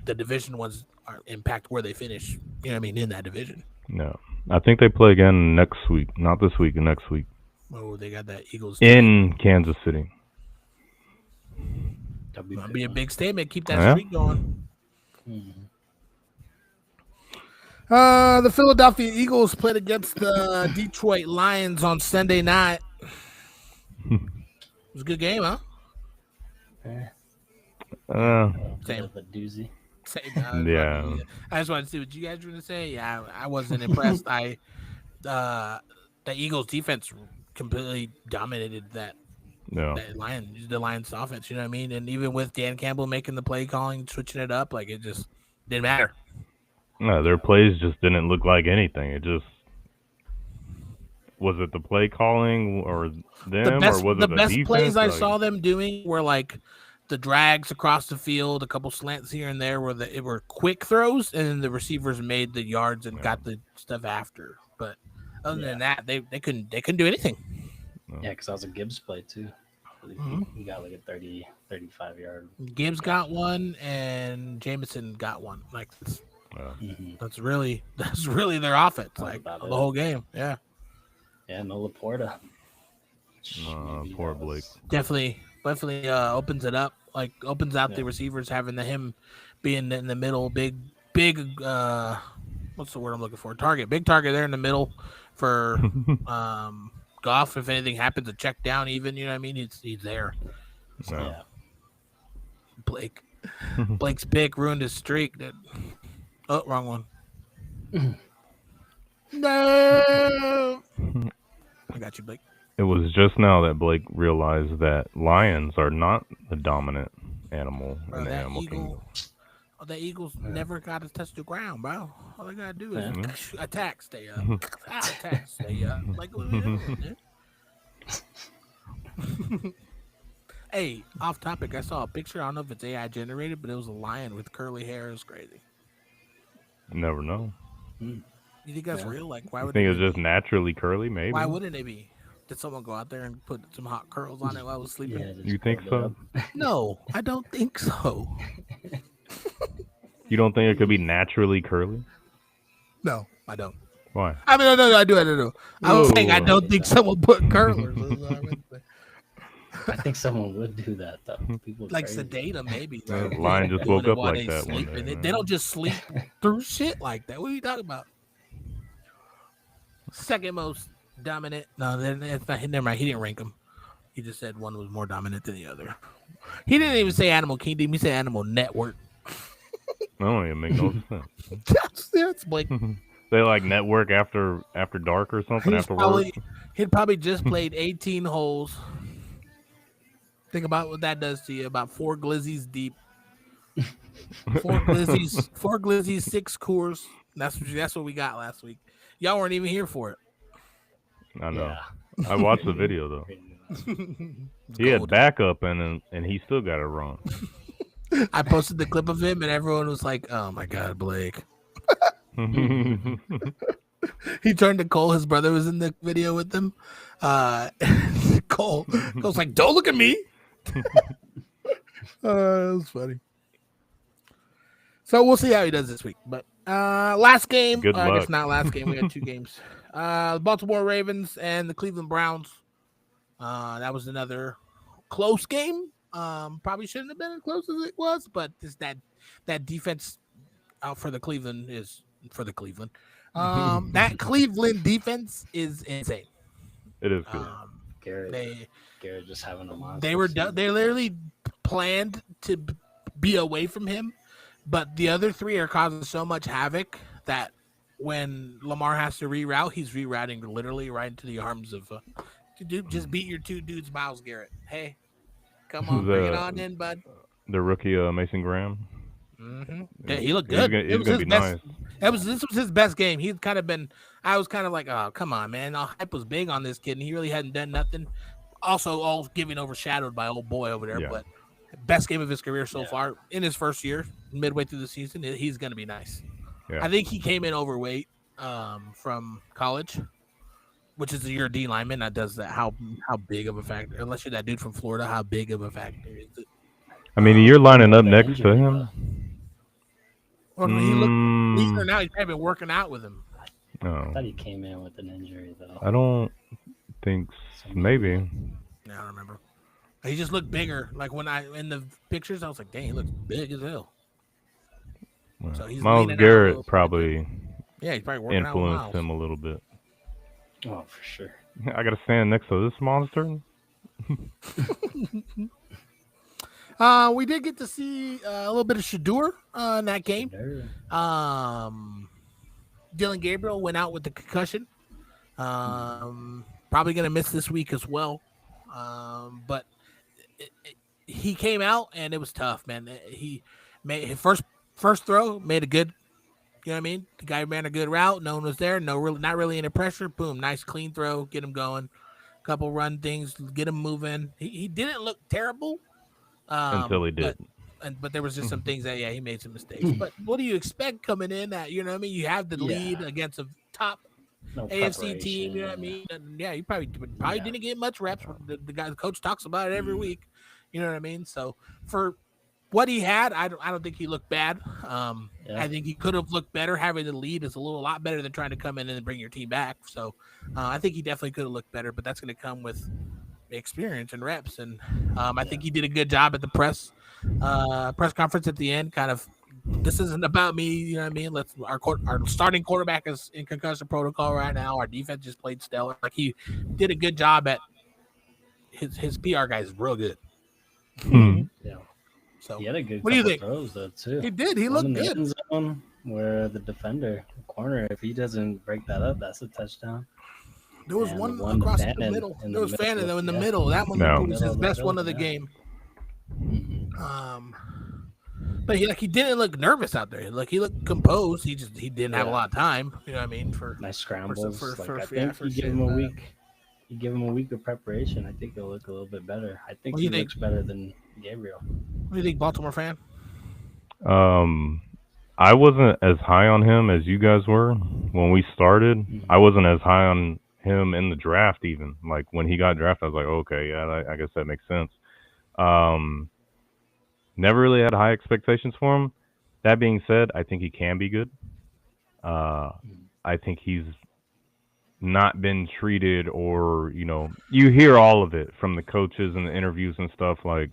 the division ones impact where they finish. You know what I mean, in that division. No, I think they play again next week. Not this week, next week. Oh, they got that Eagles in Kansas City. That'll be a big statement. Keep that streak going. Mm-hmm. The Philadelphia Eagles played against the Detroit Lions on Sunday night. It was a good game, huh? Same of a doozy. Yeah. I just wanted to see what you guys were going to say. Yeah, I wasn't impressed. The Eagles defense completely dominated the Lions offense. You know what I mean? And even with Dan Campbell making the play calling, switching it up, like it just didn't matter. No, their plays just didn't look like anything. It just was it the play calling or them, or was it the best defense? Plays I saw them doing were like the drags across the field, a couple slants here and there, where it were quick throws, and then the receivers made the yards and got the stuff after. But other than that, they couldn't do anything. Yeah, because that was a Gibbs play too. He got like a 30, 35 yard. Gibbs got one, and Jameson got one. Like that's really their offense. Like the whole game. Yeah. Yeah. No Laporta. Poor Blake. Definitely opens it up. Like opens out the receivers, having him being in the middle, big. What's the word I'm looking for? Big target there in the middle for Goff. If anything happens, a check down, even you know what I mean. He's there. So, Yeah. Blake's pick ruined his streak. Oh, wrong one. No. I got you, Blake. It was just now that Blake realized that lions are not the dominant animal in the animal kingdom. The Eagles never got to touch the ground, bro. All they gotta do is attack, stay up. Attack, stay up. Like what are we doing, man? Hey, off topic. I saw a picture. I don't know if it's AI generated, but it was a lion with curly hair. It was crazy. Never know. You think that's real? Like, why You would think it's just naturally curly? Maybe. Why wouldn't it be? Did someone go out there and put some hot curls on it while I was sleeping? Yeah, You think so? No, I don't think so. You don't think it could be naturally curly? No, I don't. Why? I mean, no, I do. I was saying I don't think someone put curlers. I think someone would do that though. People Like crazy. sedate them, maybe. The Right? lion just woke up like that one sleep, day. they don't just sleep through shit like that. What are you talking about? Second most dominant. No, it's not. Never mind. He didn't rank them. He just said one was more dominant than the other. He didn't even say Animal Kingdom. He said Animal Network. That don't even make no sense. That's Blake. They like network after dark or something after work. He'd probably just played 18 holes. Think about what that does to you. About 4 glizzies deep. 4 glizzies, 6 Coors. That's what we got last week. Y'all weren't even here for it. I know. Yeah. I watched the video though. He had backup and he still got it wrong. I posted the clip of him and everyone was like, "Oh my god, Blake." He turned to Cole. His brother was in the video with him. Cole's like, "Don't look at me." That was funny. So we'll see how he does this week. But last game, Good I guess luck. not last game. We had 2 games. The Baltimore Ravens and the Cleveland Browns. That was another close game. Probably shouldn't have been as close as it was, but just that defense out for the Cleveland is for the Cleveland. That Cleveland defense is insane. It is good. Garrett just having a monster. They literally planned to be away from him, but the other 3 are causing so much havoc that when Lamar has to reroute, he's rerouting literally right into the arms of dude. Just beat your 2 dudes, Myles Garrett. Hey, come on, bring it on in, bud. The rookie Mason Graham. Yeah, he looked good. He's gonna be nice. This was his best game. He's kind of been. I was kind of like, oh, come on, man. All hype was big on this kid, and he really hadn't done nothing. Also, all getting overshadowed by old boy over there. Yeah. But best game of his career so far in his first year, midway through the season. He's going to be nice. Yeah. I think he came in overweight from college, which is your D lineman. That does that. How big of a factor? Unless you're that dude from Florida, how big of a factor is it? I mean, you're lining up next to him. Well, he looked leaner now. He's probably been working out with him. No, I thought he came in with an injury though. I don't think maybe. Yeah, I don't remember. He just looked bigger. Like when in the pictures, I was like, dang, he looks big as hell. So he's Myles leaning out a Garrett little bit. probably Yeah, he's probably working out with influenced Myles. him a little bit. Oh, for sure. I gotta stand next to this monster. We did get to see a little bit of Shadur in that game. Dylan Gabriel went out with the concussion. Probably going to miss this week as well. But he came out and it was tough, man. He made his first throw, made a good, you know what I mean? The guy ran a good route. No one was there. Not really any pressure. Boom, nice clean throw, get him going. Couple run things, get him moving. He didn't look terrible. Until he did. But there was just some things that he made some mistakes. But what do you expect coming in? That you know what I mean? You have the lead against a top No AFC team. You know what I preparation, mean? And yeah, he probably Yeah. didn't get much reps. The guy, the coach talks about it every week. You know what I mean? So for what he had, I don't think he looked bad. Yeah. I think he could have looked better. Having the lead is a lot better than trying to come in and bring your team back. So I think he definitely could have looked better, but that's going to come with experience and reps. And I think he did a good job at the press conference at the end. Kind of, this isn't about me. You know what I mean? Our starting quarterback is in concussion protocol right now. Our defense just played stellar. Like he did a good job at his PR guy is real good. Yeah. So He had a good what do you couple think? throws though too. He did. He One looked in the good. end zone where the defender, the corner, if he doesn't break that up, that's a touchdown. There was And one one to across the Fannin middle. in There the was middle, Fannin though in the yeah. middle. That one No. was Middle his of the best field, one of the yeah. game. Mhm. But he didn't look nervous out there. Like he looked composed. He didn't have a Yeah. lot of time. You know what I mean? For Nice scrambles. for- I for- think for you give shit, him a week. You give him a week of preparation. I think he'll look a little bit better. I think What do he you think? looks better than Gabriel. What do you think, Baltimore fan? I wasn't as high on him as you guys were when we started. I wasn't as high on him in the draft even. Like when he got drafted, I was like, okay, yeah, I guess that makes sense. Never really had high expectations for him. That being said, I think he can be good. I think he's not been treated, or you hear all of it from the coaches and the interviews and stuff. Like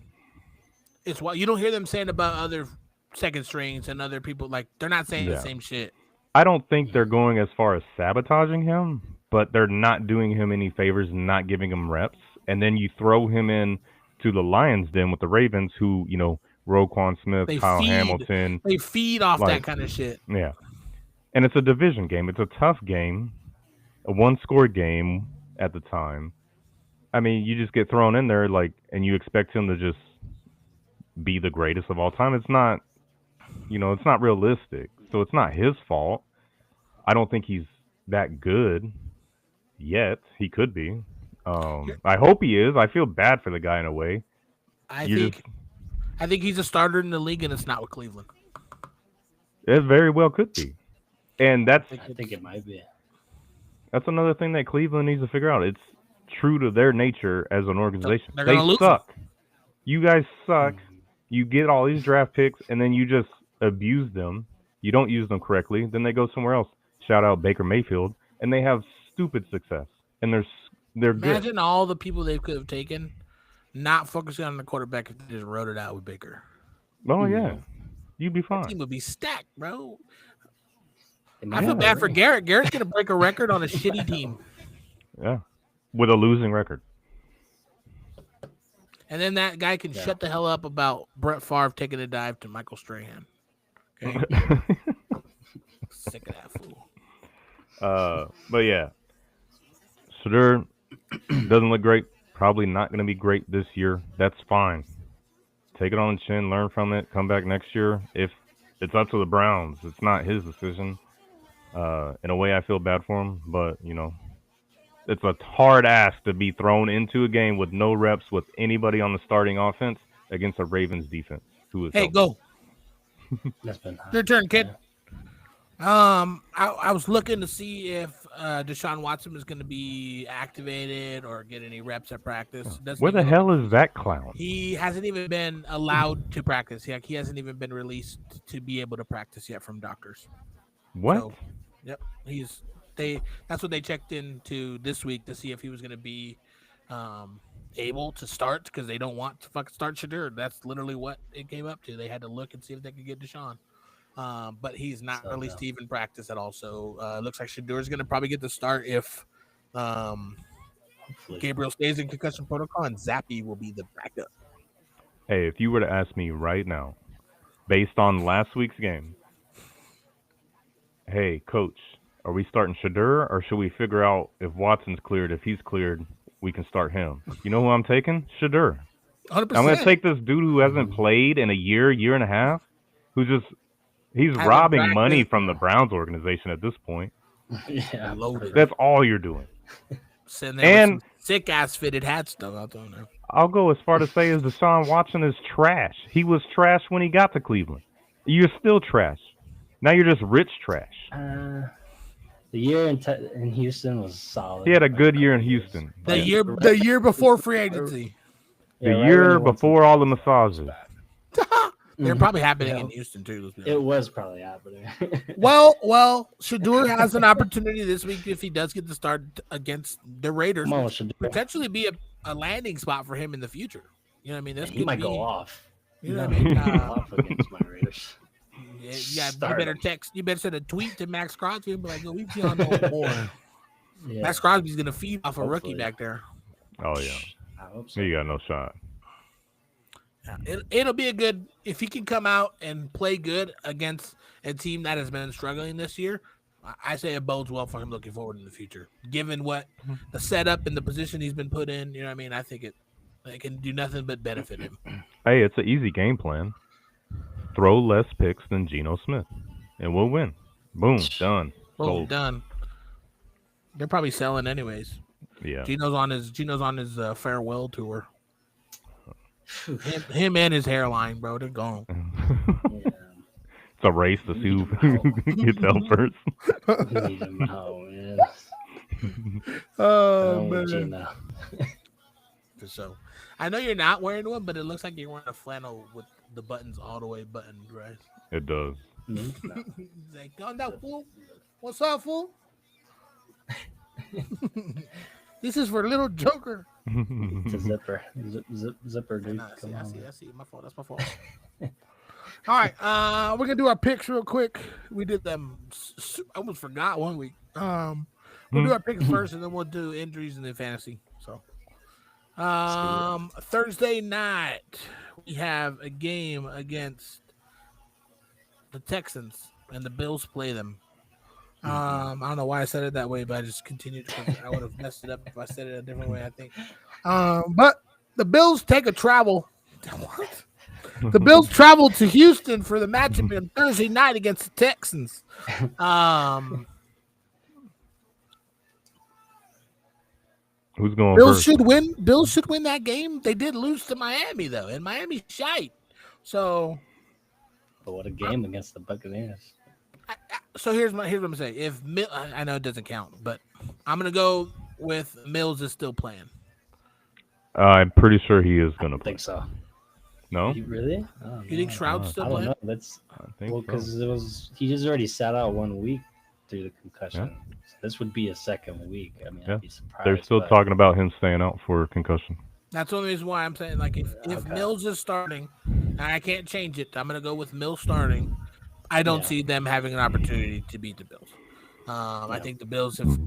It's what you don't hear them saying about other second strings and other people. Like they're not saying the Yeah. same shit. I don't think they're going as far as sabotaging him, but they're not doing him any favors and not giving him reps. And then you throw him in to the Lions den with the Ravens, who Roquan Smith, They Kyle feed- Hamilton. They feed off that Like- kind of shit. Yeah. And it's a division game. It's a tough game, a one-score game at the time. I mean, you just get thrown in there, and you expect him to just be the greatest of all time. It's not, it's not realistic. So it's not his fault. I don't think he's that good yet. He could be. I hope he is. I feel bad for the guy in a way. I You think he's a starter in the league, and it's not with Cleveland. It very well could be. And I think it might be. that's another thing that Cleveland needs to figure out. It's true to their nature as an organization. They're They gonna lose suck. You guys suck. You get all these draft picks, and then you just abuse them. You don't use them correctly. Then they go somewhere else. Shout out Baker Mayfield, and they have stupid success. And they're good. Imagine all the people they could have taken, not focusing on the quarterback if they just wrote it out with Baker. Oh yeah, you'd be The fine. team would be stacked, bro. They I might feel have a bad for ring. Garrett. Garrett's gonna break a record on a shitty team, Yeah, with a losing record. and then that guy can Yeah. shut the hell up about Brett Favre taking a dive to Michael Strahan. Okay, sick of that fool. But yeah, Shedeur doesn't look great. Probably not going to be great this year. That's fine. Take it on the chin, learn from it, come back next year. If it's up to the Browns, it's not his decision. In a way, I feel bad for him, but it's a hard ask to be thrown into a game with no reps with anybody on the starting offense against a Ravens defense. Who is Hey, go. That's been hot. Your turn, kid. I was looking to see if Deshaun Watson is going to be activated or get any reps at practice. Doesn't Where the even hell is that clown? He hasn't even been allowed to practice yet. He hasn't even been released to be able to practice yet from doctors. What? So, yep, that's what they checked into this week to see if he was going to be able to start, because they don't want to fucking start Shedeur. That's literally what it came up to. They had to look and see if they could get Deshaun. But he's not released to even practice at all. So it looks like Shedeur is going to probably get the start if Hopefully. Gabriel stays in concussion protocol, and Zappy will be the backup. Hey, if you were to ask me right now, based on last week's game, hey, coach, are we starting Shedeur, or should we figure out if Watson's cleared? If he's cleared, we can start him. You know who I'm taking? Shedeur. 100%. I'm going to take this dude who hasn't played in a year and a half, he's Haven't robbing practiced. money from the Browns organization at this point. Yeah. Loaded. That's all you're doing. Sitting there And- with some sick ass fitted hats though out there. I'll go as far to say as Deshaun Watson is trash. He was trash when he got to Cleveland. You're still trash. Now you're just rich trash. The year in Houston was solid. He had a good year in Houston. The Yeah. year before free agency. The right year when he went to before all the massages. They're Mhm. probably happening Yeah. in Houston too. let's be It honest. was probably happening. Well, Shador has an opportunity this week if he does get to start against the Raiders. Come on, which Shador. potentially be a landing spot for him in the future. You know what I mean? This He could might be, go off. You know No, what I mean? he might go off against my Raiders. Yeah, Start you better him. you better send a tweet to Max Crosby and be like, "Yo, we beyond no more." Yeah, Max Crosby's gonna feed off a rookie Hopefully. back there. Oh yeah. I hope so. You got no shot. Yeah, it'll be a good if he can come out and play good against a team that has been struggling this year. I say it bodes well for him looking forward in the future, given what the setup and the position he's been put in. You know what I mean? I think it can do nothing but benefit him. Hey, it's an easy game plan. Throw less picks than Geno Smith, and we'll win. Boom, done. Boom, Sold. done. They're probably selling anyways. Yeah. Gino's on his farewell tour. Him and his hairline, bro, they're gone. Yeah. It's a race to see who gets out first. We need him out, man. Oh With Gino. So, I know you're not wearing one, but it looks like you're wearing a flannel with the buttons all the way buttoned, right? It does. Me? No. He's like, "Oh no, fool! What's up, fool? This is for little Joker." It's a zipper. Zipper, dude. Nah, Come I on. see. My fault. That's my fault. All right, we're gonna do our picks real quick. We did them. I almost forgot one week. We'll do our picks first, and then we'll do injuries and then fantasy. So, Thursday night we have a game against the Texans, and the Bills play them. I don't know why I said it that way, but I just continued. I would have messed it up if I said it a different way, I think. But the Bills take a travel. What? The Bills travel to Houston for the matchup on Thursday night against the Texans. Who's going Bills first? should win. Bills should win that game. They did lose to Miami though, and Miami's shite. So But what a game against the Buccaneers. here's what I'm gonna say. If I know it doesn't count, but I'm gonna go with Mills is still playing. I'm pretty sure he is I gonna don't play. think so. No, You really? Oh, You think no. Stroud's I still I don't playing? know. That's I think well so. because he just already sat out 1 week through the concussion. So this would be a second week. I mean, Yeah. I'd be surprised. They're still but- talking about him staying out for concussion. That's the only reason why I'm saying like if Okay. Mills is starting, and I can't change it. I'm gonna go with Mills starting. I don't Yeah. see them having an opportunity to beat the Bills. I think the Bills have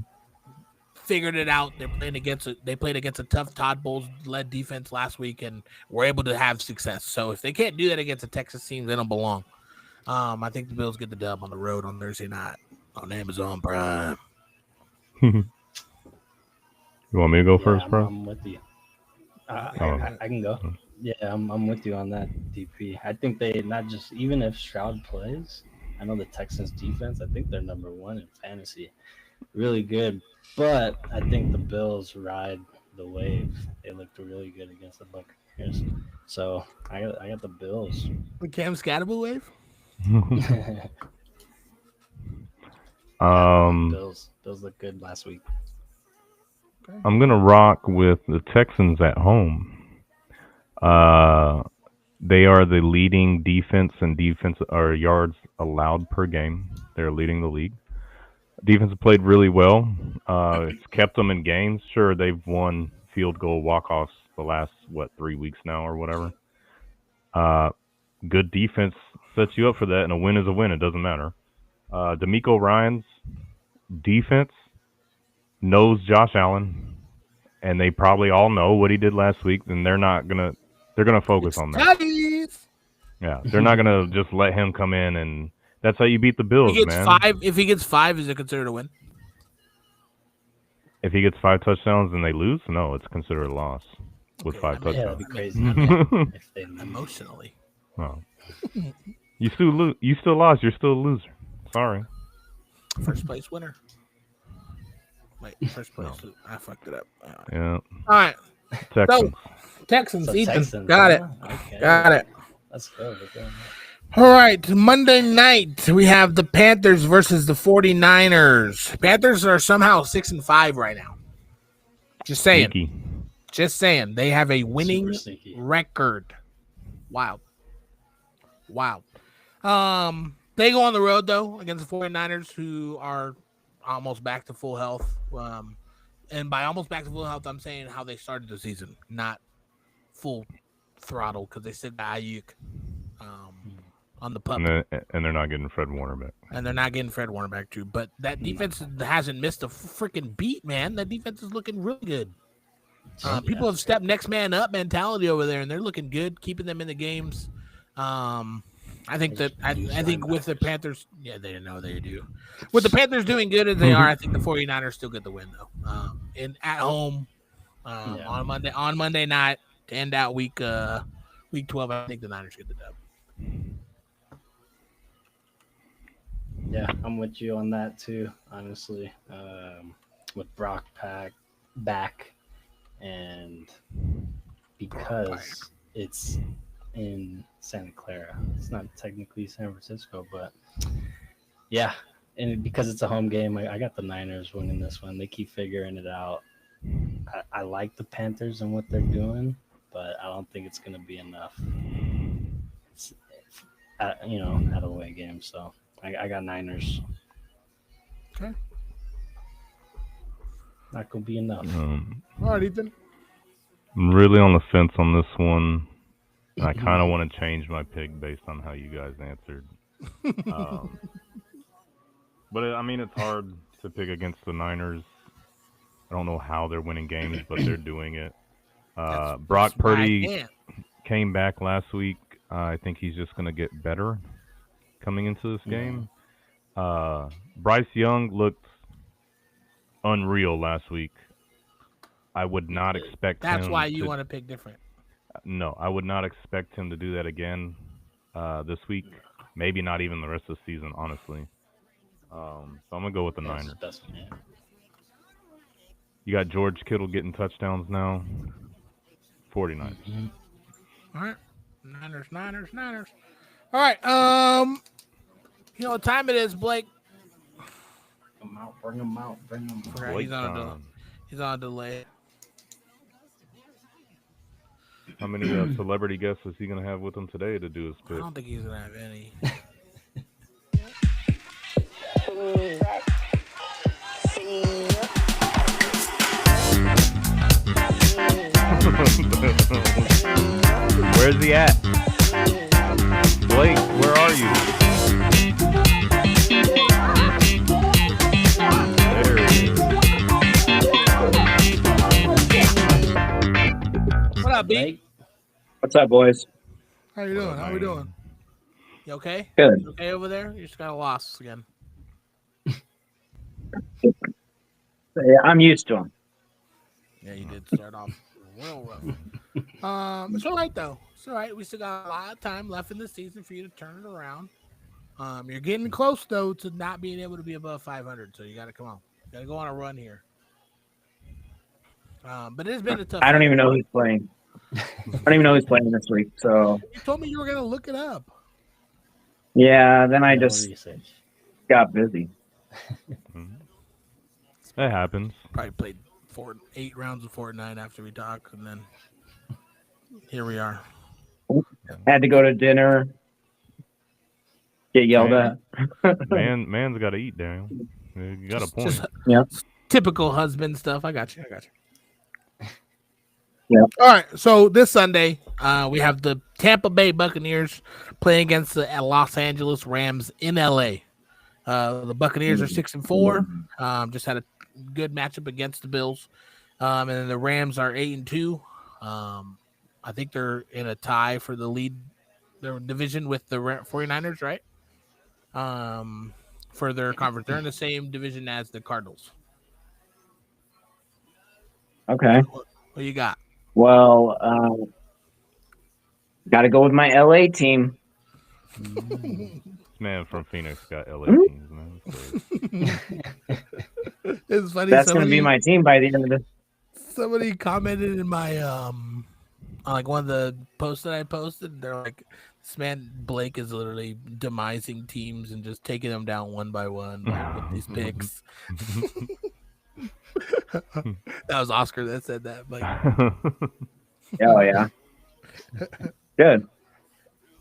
figured it out. They played against a tough Todd Bowles led defense last week and were able to have success. So if they can't do that against a Texas team, they don't belong. I think the Bills get the dub on the road on Thursday night on Amazon Prime. You want me to go first, I'm, bro? I'm with you. Oh. I can go. Yeah, I'm with you on that, DP. I think they not just even if Stroud plays. I know the Texans defense. I think they're number 1 in fantasy, really good. But I think the Bills ride the wave. They looked really good against the Buccaneers. So I got the Bills. The Cam Scatterable wave. Bills looked good last week. I'm gonna rock with the Texans at home. They are the leading defense and yards allowed per game. They're leading the league. Defense have played really well. It's kept them in games. Sure, they've won field goal walk-offs the last 3 weeks now or whatever. Good defense sets you up for that, and a win is a win. It doesn't matter. D'Amico Ryans' defense knows Josh Allen, and they probably all know what he did last week, and they're gonna focus on that. Studies. Yeah, they're not gonna just let him come in, and that's how you beat the Bills, He gets man. 5. If he gets 5, is it considered a win? If he gets 5 touchdowns and they lose, no, it's considered a loss with Okay, 5 I mean, Yeah, that'd touchdowns. be crazy if they lose. Emotionally. Oh. You still lost. You're still a loser. Sorry. First place winner. Wait, first place. I fucked it up. Yeah. All right. Texans. Texans, So Ethan. Texans, Got it. huh? Okay. Got it. Let's go. All right, Monday night we have the Panthers versus the 49ers. Panthers are somehow 6-5 right now. Just saying. Sneaky. Just saying. They have a winning Super sneaky. record. Wow. They go on the road though against the 49ers, who are almost back to full health. And by almost back to full health, I'm saying how they started the season, not full throttle, because they still got Ayuk on the pup. And they're not getting Fred Warner back. And they're not getting Fred Warner back too. But that defense hasn't missed a freaking beat, man. That defense is looking really good. People have stepped next man up mentality over there, and they're looking good, keeping them in the games. I think with the Panthers, yeah, they know they do. With the Panthers doing good as they are, I think the 49ers still get the win though. At home on Monday night to end out week 12, I think the Niners get the dub. Yeah, I'm with you on that too, honestly. With Brock back, and because it's in Santa Clara, it's not technically San Francisco, but yeah, and because it's a home game, I got the Niners winning this one. They keep figuring it out. I like the Panthers and what they're doing, but I don't think it's going to be enough. It's at a away game, so I got Niners. Okay. Not going to be enough. All right, Ethan. I'm really on the fence on this one. I kind of want to change my pick based on how you guys answered. But it's hard to pick against the Niners. I don't know how they're winning games, but they're doing it. Brock Purdy came back last week. I think he's just going to get better coming into this game. Bryce Young looked unreal last week. I would not expect him. That's why you want to pick different. No, I would not expect him to do that again this week. Maybe not even the rest of the season, honestly. So I'm going to go with the Niners. You got George Kittle getting touchdowns now. 49ers. All right. Niners. All right. You know what time it is, Blake? Bring him out. Okay, he's on a delay. How many celebrity guests is he going to have with him today to do his pick? I don't think he's going to have any. Where's he at? Blake, where are you? There he is. What up, B? What's up, boys? How you doing? How we doing? You okay? Good. You okay over there? You just got a loss again. Yeah, I'm used to them. Yeah, you did start off real rough. It's all right though. It's all right. We still got a lot of time left in the season for you to turn it around. You're getting close though to not being able to be above 500. So you got to come on. You got to go on a run here. But it's been a tough. I don't even know who's playing. I don't even know who's playing this week. So You told me you were gonna look it up. yeah, then I just got busy. That happens. Probably played 8 rounds of Fortnite after we talked, and then here we are. Had to go to dinner. Get yelled at. Man's got to eat, Daniel. You got a point. Yeah. Typical husband stuff. I got you. Yeah. All right. So this Sunday, we have the Tampa Bay Buccaneers playing against the Los Angeles Rams in LA. The Buccaneers are 6-4. Just had a good matchup against the Bills. And then the Rams are 8-2. I think they're in a tie for the lead their division with the 49ers, right? For their conference. They're in the same division as the Cardinals. Okay. What you got? Well, got to go with my LA team. Man from Phoenix got LA teams, man. It's funny. That's going to be my team by the end of this. Somebody commented in my on like one of the posts that I posted. They're like, This man Blake is literally demising teams and just taking them down one by one with these picks. That was Oscar that said that. Like, Oh yeah. Good.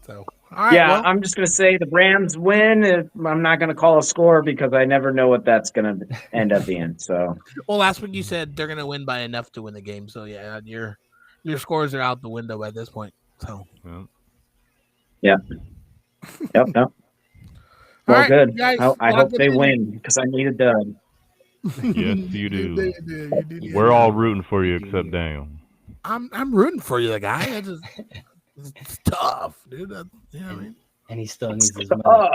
so all right. Yeah, well, I'm just gonna say the Rams win. I'm not gonna call a score because I never know what that's gonna end up being. So last week you said they're gonna win by enough to win the game. So yeah, your scores are out the window at this point. So yep. Well, right, good. guys, I lock hope it they in. win because I need a dub. Yes, you do. You did. We're all rooting for you except Daniel. I'm rooting for you, the guy. It's tough, dude. You know what I mean? And he still needs his money. Oh,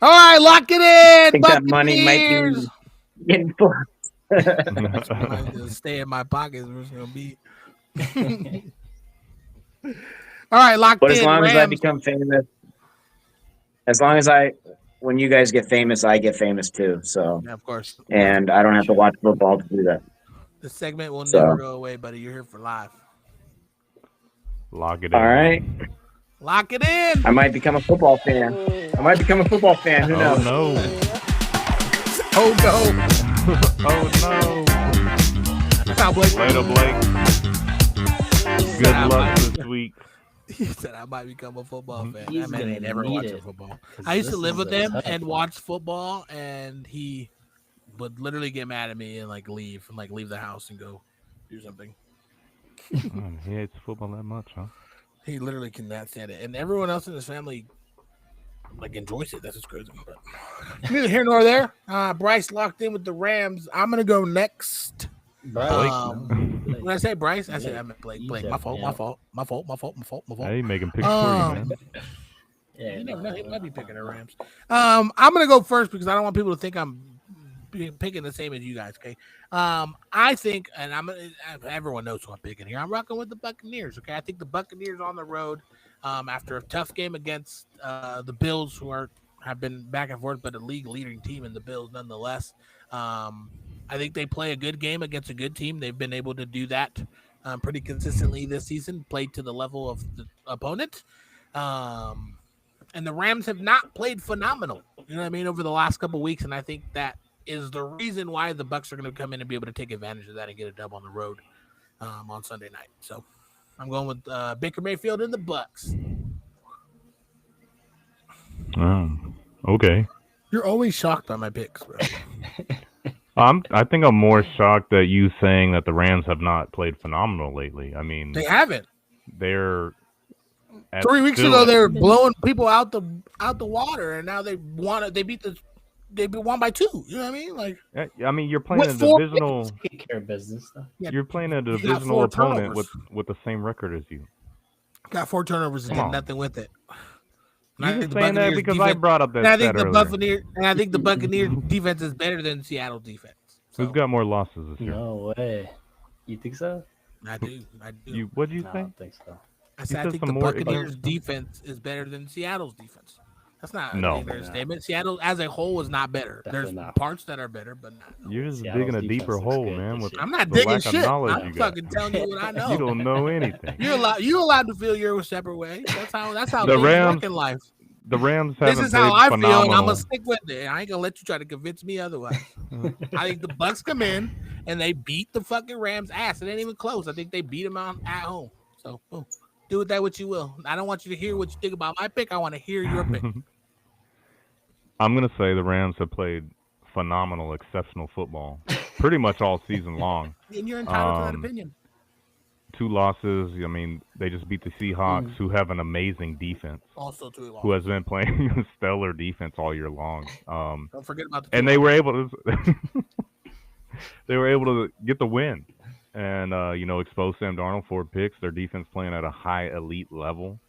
All right, lock it in. I think that money might Buccaneers. be getting fucked. Might just stay in my pockets. Where it's gonna be. All right, locked But in. as long as I Rams. become famous, when you guys get famous, I get famous too. So, Yeah, of course. and I don't have to watch football to do that. The segment will So. never go away, buddy. You're here for life. Lock it in. All right, Lock it in. I might become a football fan. Who Oh knows? no. Oh no. Oh no. That's how Blake. Later, Blake. Good luck this week. He said I might become a football fan. He's That man ain't gonna never need watching it, football. 'cause I used to this live is with a him tough and one. watch football, and he would literally get mad at me and leave the house and go do something. He hates football that much, huh? He literally cannot stand it, and everyone else in his family enjoys it. That's just crazy. But neither here nor there. Bryce locked in with the Rams. I'm gonna go next. Bryce, When I say Bryce, I said I meant Blake. You Blake, said my fault. Bam. My fault. Hey, making picks for you, man. Yeah, You never no, know. He might be picking the Rams. I'm gonna go first because I don't want people to think I'm picking the same as you guys. Okay. I think, and everyone knows who I'm picking here. I'm rocking with the Buccaneers. Okay. I think the Buccaneers on the road, after a tough game against the Bills, who have been back and forth, but a league leading team in the Bills nonetheless. I think they play a good game against a good team. They've been able to do that pretty consistently this season, played to the level of the opponent. And the Rams have not played phenomenal, you know what I mean, over the last couple of weeks. And I think that is the reason why the Bucs are going to come in and be able to take advantage of that and get a dub on the road on Sunday night. So I'm going with Baker Mayfield and the Bucs. Okay. You're always shocked by my picks, bro. I think I'm more shocked at you saying that the Rams have not played phenomenal lately. I mean, They haven't. they're 3 weeks still- ago they were blowing people out the water, and now they won by 2. You know what I mean? I mean, you're playing a With 4 divisional. take care of business though. You're playing a You got divisional 4 opponent turnovers. with the same record as you. Got 4 turnovers and Come did on. nothing with it. And I You're think just the saying that Buccaneers because I defense- brought up that and I think stat the earlier. Buccaneers defense is better than Seattle's defense. So, Who's got more losses this year? No way. You think so? I do. What'd you No, I say? don't think so. I said I said think some the more- Buccaneers defense is better than Seattle's defense. That's not No. a fair statement. Seattle as a whole is not better. Definitely There's not. parts that are better, but not. You're just Seattle's digging a defense deeper looks hole, good man. this With year. I'm not the digging lack of shit. knowledge I'm you got. fucking telling you what I know. You don't know anything. You're allowed to feel your separate way. That's how The things Rams work in life. The Rams This haven't is played how I feel, phenomenal. and I'm gonna stick with it. I ain't gonna let you try to convince me otherwise. I think the Bucks come in and they beat the fucking Rams' ass. It ain't even close. I think they beat them out at home. So boom. Do with that what you will. I don't want you to hear what you think about my pick. I want to hear your pick. I'm gonna say the Rams have played phenomenal, exceptional football, pretty much all season long. And you're entitled to that Um, opinion. 2 losses. I mean, they just beat the Seahawks, who have an amazing defense, Also, too long. who has been playing stellar defense all year long. Don't forget about the And they were able to get the win, and expose Sam Darnold 4 picks. Their defense playing at a high elite level.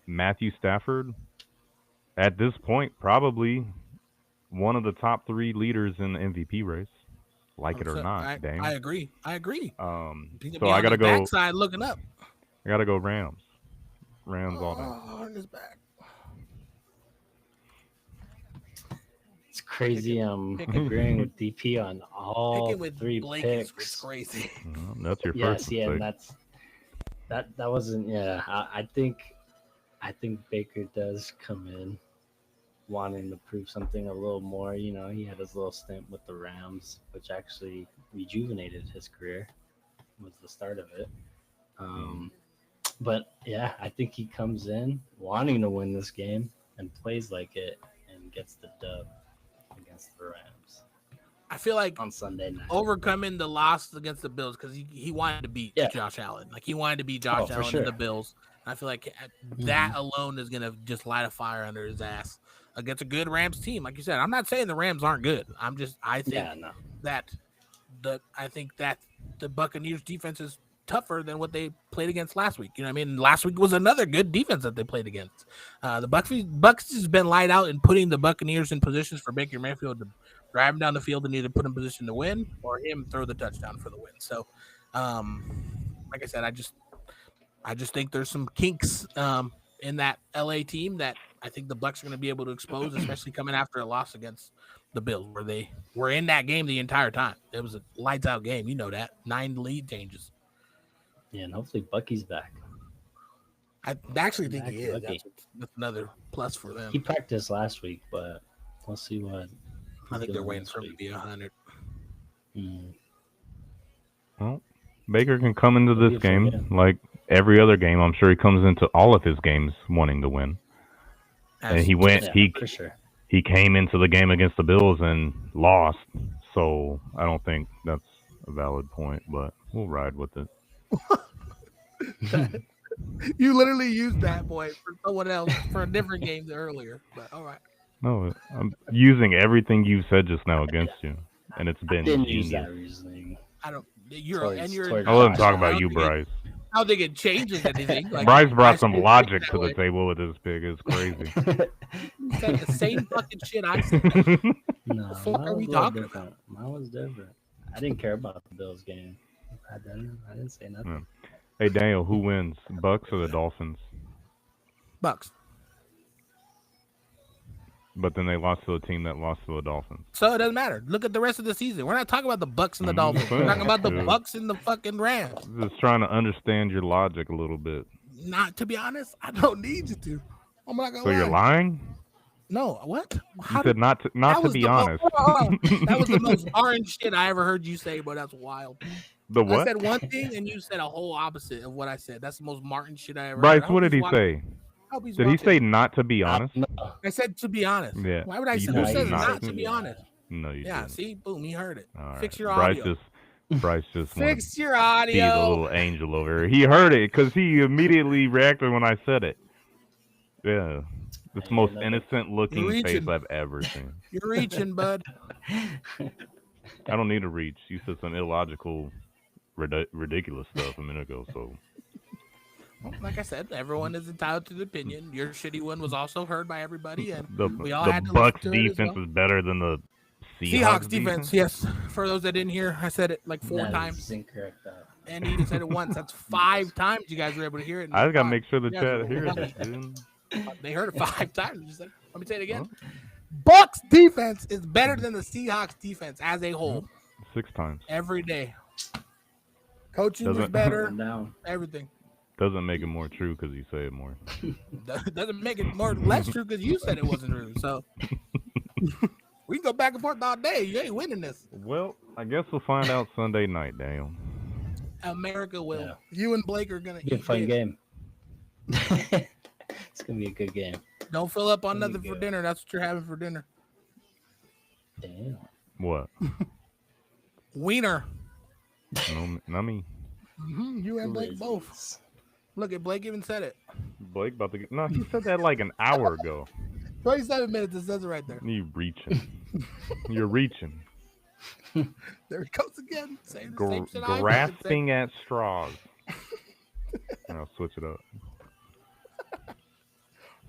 Matthew Stafford, at this point, probably one of the top 3 leaders in the MVP race. Like it or not, dang. I agree. So He could I be on gotta the go. backside looking up. I gotta go Rams. Rams all day. On his back. It's crazy. picking- Agreeing with DP on all Picking with 3 Blake picks. is crazy. Well, that's your Yes, first yeah, and mistake. that wasn't. Yeah, I think Baker does come in wanting to prove something a little more. You know, he had his little stint with the Rams, which actually rejuvenated his career. Was the start of it. But yeah, I think he comes in wanting to win this game and plays like it and gets the dub against the Rams I feel like on Sunday night. overcoming the loss against the Bills because he wanted to beat Yeah. Josh Allen. Like he wanted to beat Josh for Allen sure. and the Bills. I feel like that alone is gonna just light a fire under his ass against a good Rams team. Like you said, I'm not saying the Rams aren't good. I think Yeah, no. that the Buccaneers defense is tougher than what they played against last week. You know what I mean? Last week was another good defense that they played against. The Bucs has been light out in putting the Buccaneers in positions for Baker Mayfield to drive him down the field and either put him in position to win or him throw the touchdown for the win. So, like I said, I just think there's some kinks in that LA team that I think the Bucs are going to be able to expose, especially coming after a loss against the Bills, where they were in that game the entire time. It was a lights out game. You know that. 9 lead changes. Yeah, and hopefully Bucky's back. I actually think he is. Lucky. That's another plus for them. He practiced last week, but we'll see what. I think they're doing waiting this for him to week. be 100. Well, Baker can come into It'll be this a fun game game. like every other game. I'm sure he comes into all of his games wanting to win. And he went. Yeah, He for sure. he came into the game against the Bills and lost. So I don't think that's a valid point, but we'll ride with it. You literally used that boy for someone else for a different game earlier. But all right. No, I'm using everything you said just now against you, and it's been Didn't use genius. that reasoning. I don't. You're Towards- and you're. towards I wasn't Josh. talking I about don't you, think it- Bryce. I don't think it changes anything. Like, Bryce brought I some still logic think to that the way. table with his pick. It's crazy. You said the same fucking shit I said. No, fuck mine are was we a little talking different. Mine was different. I didn't care about the Bills game. I didn't say nothing. Hey, Daniel, who wins, Bucks or the Dolphins? Bucks. But then they lost to a team that lost to the Dolphins. So it doesn't matter. Look at the rest of the season. We're not talking about the Bucks and the Dolphins. We're talking about the Bucks and the fucking Rams. Just trying to understand your logic a little bit. Not to be honest, I don't need you to. I'm not gonna So lie. you're lying? No, what? You said not to be honest. That was the most orange shit I ever heard you say, but that's wild. The I what? said one thing and you said a whole opposite of what I said. That's the most Martin shit I ever Bryce, heard. I what hope did he he's say? watching. I hope he's Did he watching. say not to be honest? No. I said to be honest. Yeah. Why would I You say? said Who says not not to. to be honest? No, you Yeah, didn't. see, boom, he heard it. All right. Fix your Bryce audio. Bryce just wanted Fix your to be the audio. little angel over here. He heard it because he immediately reacted when I said it. Yeah. It's the most innocent looking You're face reaching. I've ever seen. You're reaching, bud. I don't need to reach. You said some illogical, ridiculous stuff a minute ago, so Well, like I said, everyone is entitled to the opinion. Your shitty one was also heard by everybody, and the we all had to Bucks listen to it as defense well. is better than the Seahawks defense. Yes. For those that didn't hear, I said it like 4 That times, is incorrect. and he said it once. That's 5 times you guys were able to hear it. I just gotta make sure the Yeah, chat so- hears it, dude. They heard it 5 times. Just said, let me say it again. Bucks defense is better than the Seahawks defense as a whole 6 times. every day. Coaching is Doesn't- better. Down. Everything Doesn't make it more true because you say it more. doesn't make it more less true because you said it wasn't true. So we can go back and forth all day. You ain't winning this. Well, I guess we'll find out Sunday night, Daniel. America will. Yeah. You and Blake are gonna Be a eat fun dick. game. It's gonna be a good game. Don't fill up on There you nothing for go. dinner. That's what you're having for dinner. Damn. What? Wiener. No, not me. You and Blake both. Look at Blake even said it. Blake about to get. No, he said that like an hour ago. 27 minutes. It says it right there. You reaching? You're reaching. There it goes again. Saying the same shit I fucking said. Grasping at straws. I'll switch it up.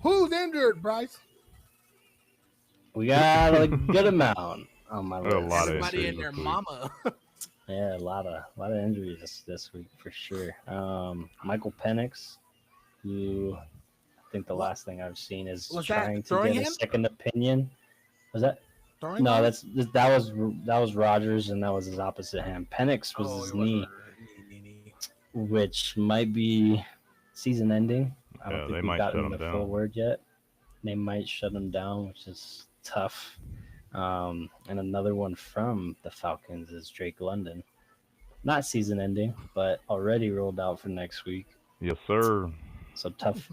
Who's injured, Bryce? We got a good amount on my list. A lot of Everybody injuries and their this week. mama. Yeah, a lot of injuries this week for sure. Michael Penix, who I think the last thing I've seen is Was that trying to throwing get a hand? second opinion. Was that? throwing No, arm? that was Rogers, and that was his opposite hand. Penix was Oh, his it was knee, knee. which might be season ending. I Yeah, don't they think we've might shut gotten him the full down. word yet. They might shut him down, which is tough. And another one from the Falcons is Drake London. Not season ending, but already rolled out for next week. Yes, sir. So tough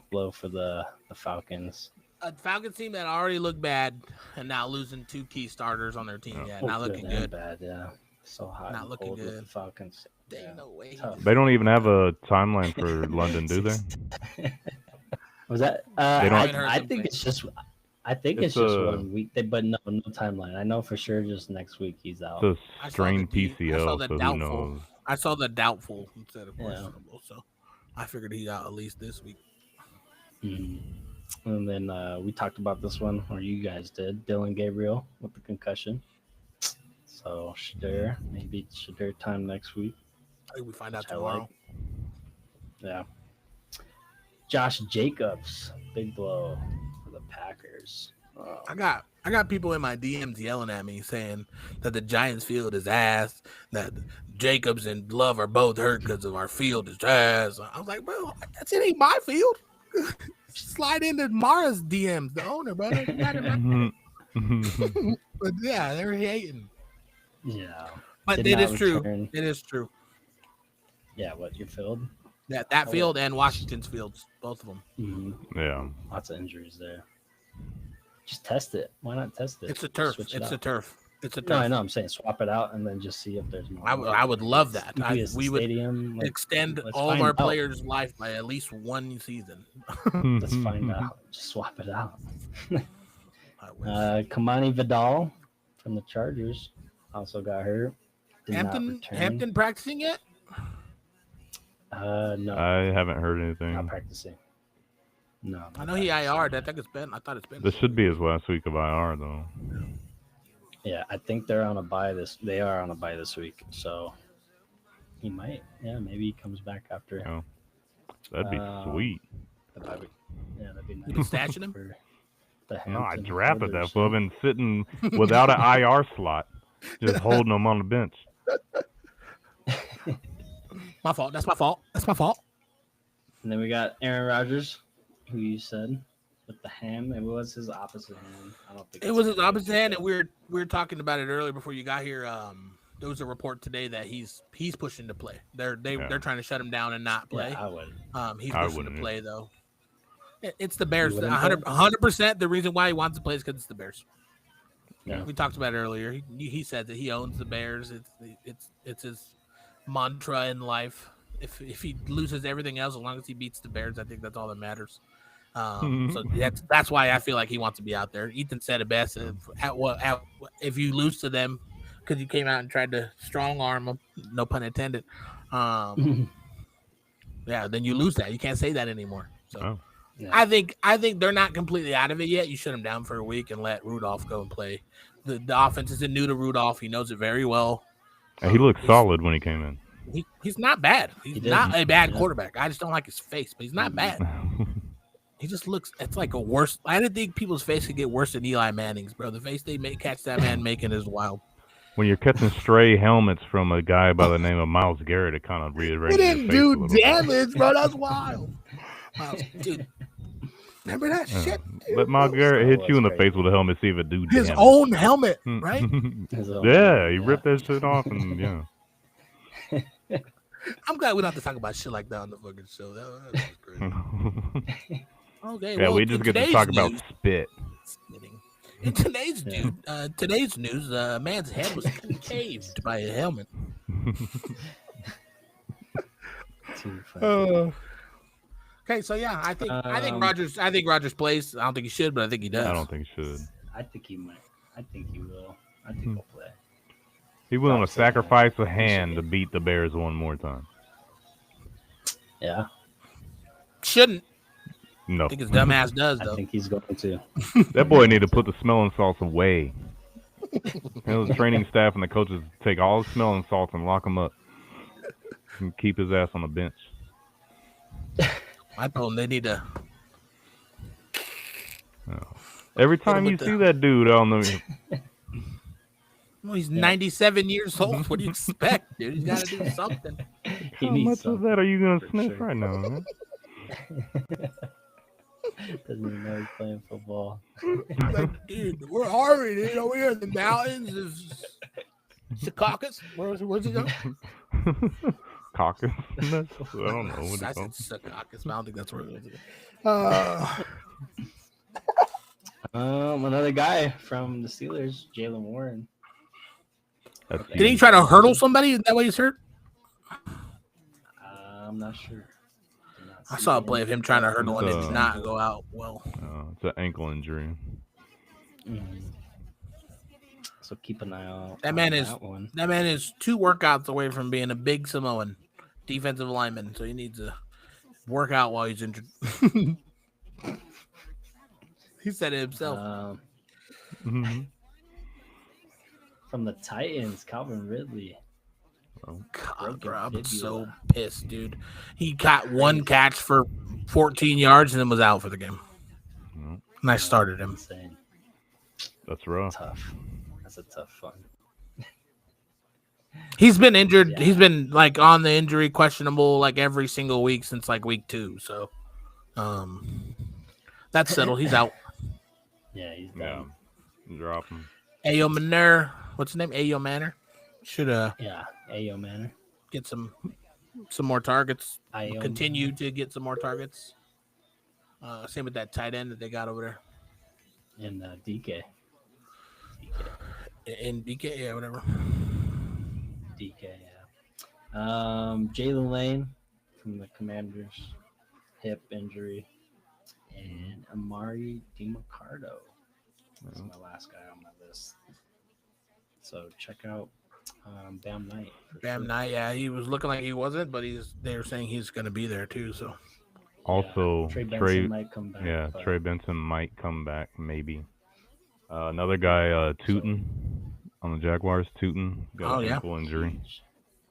blow for the Falcons. A Falcons team that already looked bad and now losing 2 key starters on their team. Yeah, not looking and good. bad, yeah. So hot Not and looking cold with good. the Falcons. There Yeah. ain't no way. Tough. They don't even have a timeline for London, do they? Was that? They don't- I think it's just. I think it's It's just a- 1 week, but no timeline. I know for sure. Just next week he's out. It's I a saw strained the PCL, so who doubtful. knows? I saw the doubtful instead of Yeah. questionable, so I figured he's out at least this week. Mhm. And then we talked about this one, or you guys did. Dylan Gabriel with the concussion. So maybe Shadur time next week. I think we find out Which I tomorrow. like. Yeah. Josh Jacobs, big blow for the Packers. I got people in my DMs yelling at me saying that the Giants field is ass, that Jacobs and Love are both hurt because of our field is ass. I was like, bro, it ain't my field. Slide into Mara's DMs, the owner, brother. You got it right. But yeah, they're hating. Yeah. But Did it not is true. return. It is true. Yeah, what, your field? That field and Washington's fields, both of them. Mm-hmm. Yeah. Lots of injuries there. Just test it. Why not test it? It's a turf. Switch It's it a out. turf. It's a turf. No, I know. I'm saying swap it out and then just see if there's more. I would love that. We would stadium, like, extend let's all of find our out. players' life by at least 1 season. Let's find out. Just swap it out. I wish. Kamani Vidal from the Chargers also got hurt. Did not return. Hampton practicing yet? No, I haven't heard anything. not practicing. No, I know he IR'd. I thought it's been. This should be his last week of IR, though. Yeah, I think they're on a bye They are on a bye this week, so he might. Yeah, maybe he comes back after Oh, that'd be sweet. the bye week. Yeah, that'd be nice. You been stashing him? for the No, I Hampton drafted that Holders. fool. I've been sitting without an IR slot, just holding him on the bench. My fault. That's my fault. And then we got Aaron Rodgers, who you said with the ham. It was his opposite hand. I don't think It was his opposite hand, and we were talking about it earlier before you got here. There was a report today that he's pushing to play. They're trying to shut him down and not play. Yeah, I would. He's I pushing wouldn't. to play though. It's the Bears. You wouldn't play? 100%. The reason why he wants to play is because it's the Bears. Yeah. We talked about it earlier. He said that he owns the Bears. It's his mantra in life. If he loses everything else, as long as he beats the Bears, I think that's all that matters. So that's why I feel like he wants to be out there. Ethan said it best. If you lose to them because you came out and tried to strong arm them, no pun intended. Yeah, then you lose that. You can't say that anymore. So. Oh. Yeah. I think they're not completely out of it yet. You shut him down for a week and let Rudolph go and play. The offense isn't new to Rudolph. He knows it very well. And he looked solid when he came in. He's not bad. He's He did. not a bad Yeah. quarterback. I just don't like his face, but he's not bad. He just looks. It's like a worse. I didn't think people's face could get worse than Eli Manning's, bro. The face they catch that man making is wild. When you're catching stray helmets from a guy by the name of Myles Garrett, it kind of rearranges He your didn't face a do little bit. damage, bro. That's wild. Wow, dude, remember that Yeah. shit? Let Myles Garrett hit you in the That's face with a helmet, see if it do His damage. own helmet, right? His own- Yeah, he ripped that shit off, and yeah. I'm glad we don't have to talk about shit like that on the fucking show. That was crazy. Okay, Yeah, well, we in just get to today's talk about news- spit. In today's news, a man's head was caved by a helmet. Too funny. Okay, so yeah, I think Um, Rogers plays. I don't think he should, but I think he does. I don't think he should. I think he might. I think he will. I think he'll play. He willing to Stop saying that. sacrifice a hand to beat the Bears one more time. Yeah, Shouldn't. No, I think his dumb ass does I though. think he's going to. that boy need to put the smelling salts away. The training staff and the coaches take all the smelling salts and lock him up and keep his ass on the bench. I told him they need to. Oh. Every Hit him time you with see the- that dude on the Well, he's 97 years old. What do you expect, dude? He's got to do something. He how needs much of something, that are you gonna for sniff sure. right now, man? Doesn't even know he's playing football. Like, dude, we're Harvey, dude. Over here in the mountains of Secaucus. Where's he going? Caucus nuts? I don't know what I it's called. said Secaucus, but I don't think that's where it is. Another guy from the Steelers, Jalen Warren. That's Did he try to hurdle somebody? Is that why he's hurt? I'm not sure. Did not I see saw a it. play of him trying to hurdle, and it did not go out well. It's an ankle injury. Mhm. So keep an eye out. That on man is- that one. That man is 2 workouts away from being a big Samoan defensive lineman, so he needs to work out while he's injured. He said it himself. Mm-hmm. From the Titans, Calvin Ridley. God, broken bro, I'm so fibula. pissed, dude. He got 1 catch for 14 yards and then was out for the game. Well, And I started him. Insane. that's rough. Tough. That's a tough one. He's been injured. Yeah. He's been like on the injury questionable like every single week since like week 2. So, that's settled. He's out. Yeah, he's Yeah. done. Drop him. Ayo Manor, what's his name? Ayo Manor should Yeah, Ayo Manor. get some more targets. Ayo Continue to get some more targets. Same with that tight end that they got over there and DK. in DK, yeah, whatever. DK, yeah. Jalen Lane from the Commanders, hip injury, and Amari DiMarcardo. That's my last guy on my list. So check out Bam Knight. for Bam sure. Knight, yeah, he was looking like he wasn't, but they were saying he's going to be there too. So Also, Trey Benson Trey, might come back. yeah, but Trey Benson might come back, maybe. Another guy, Tootin on the Jaguars. Tootin got Oh, an yeah. ankle injury. huge.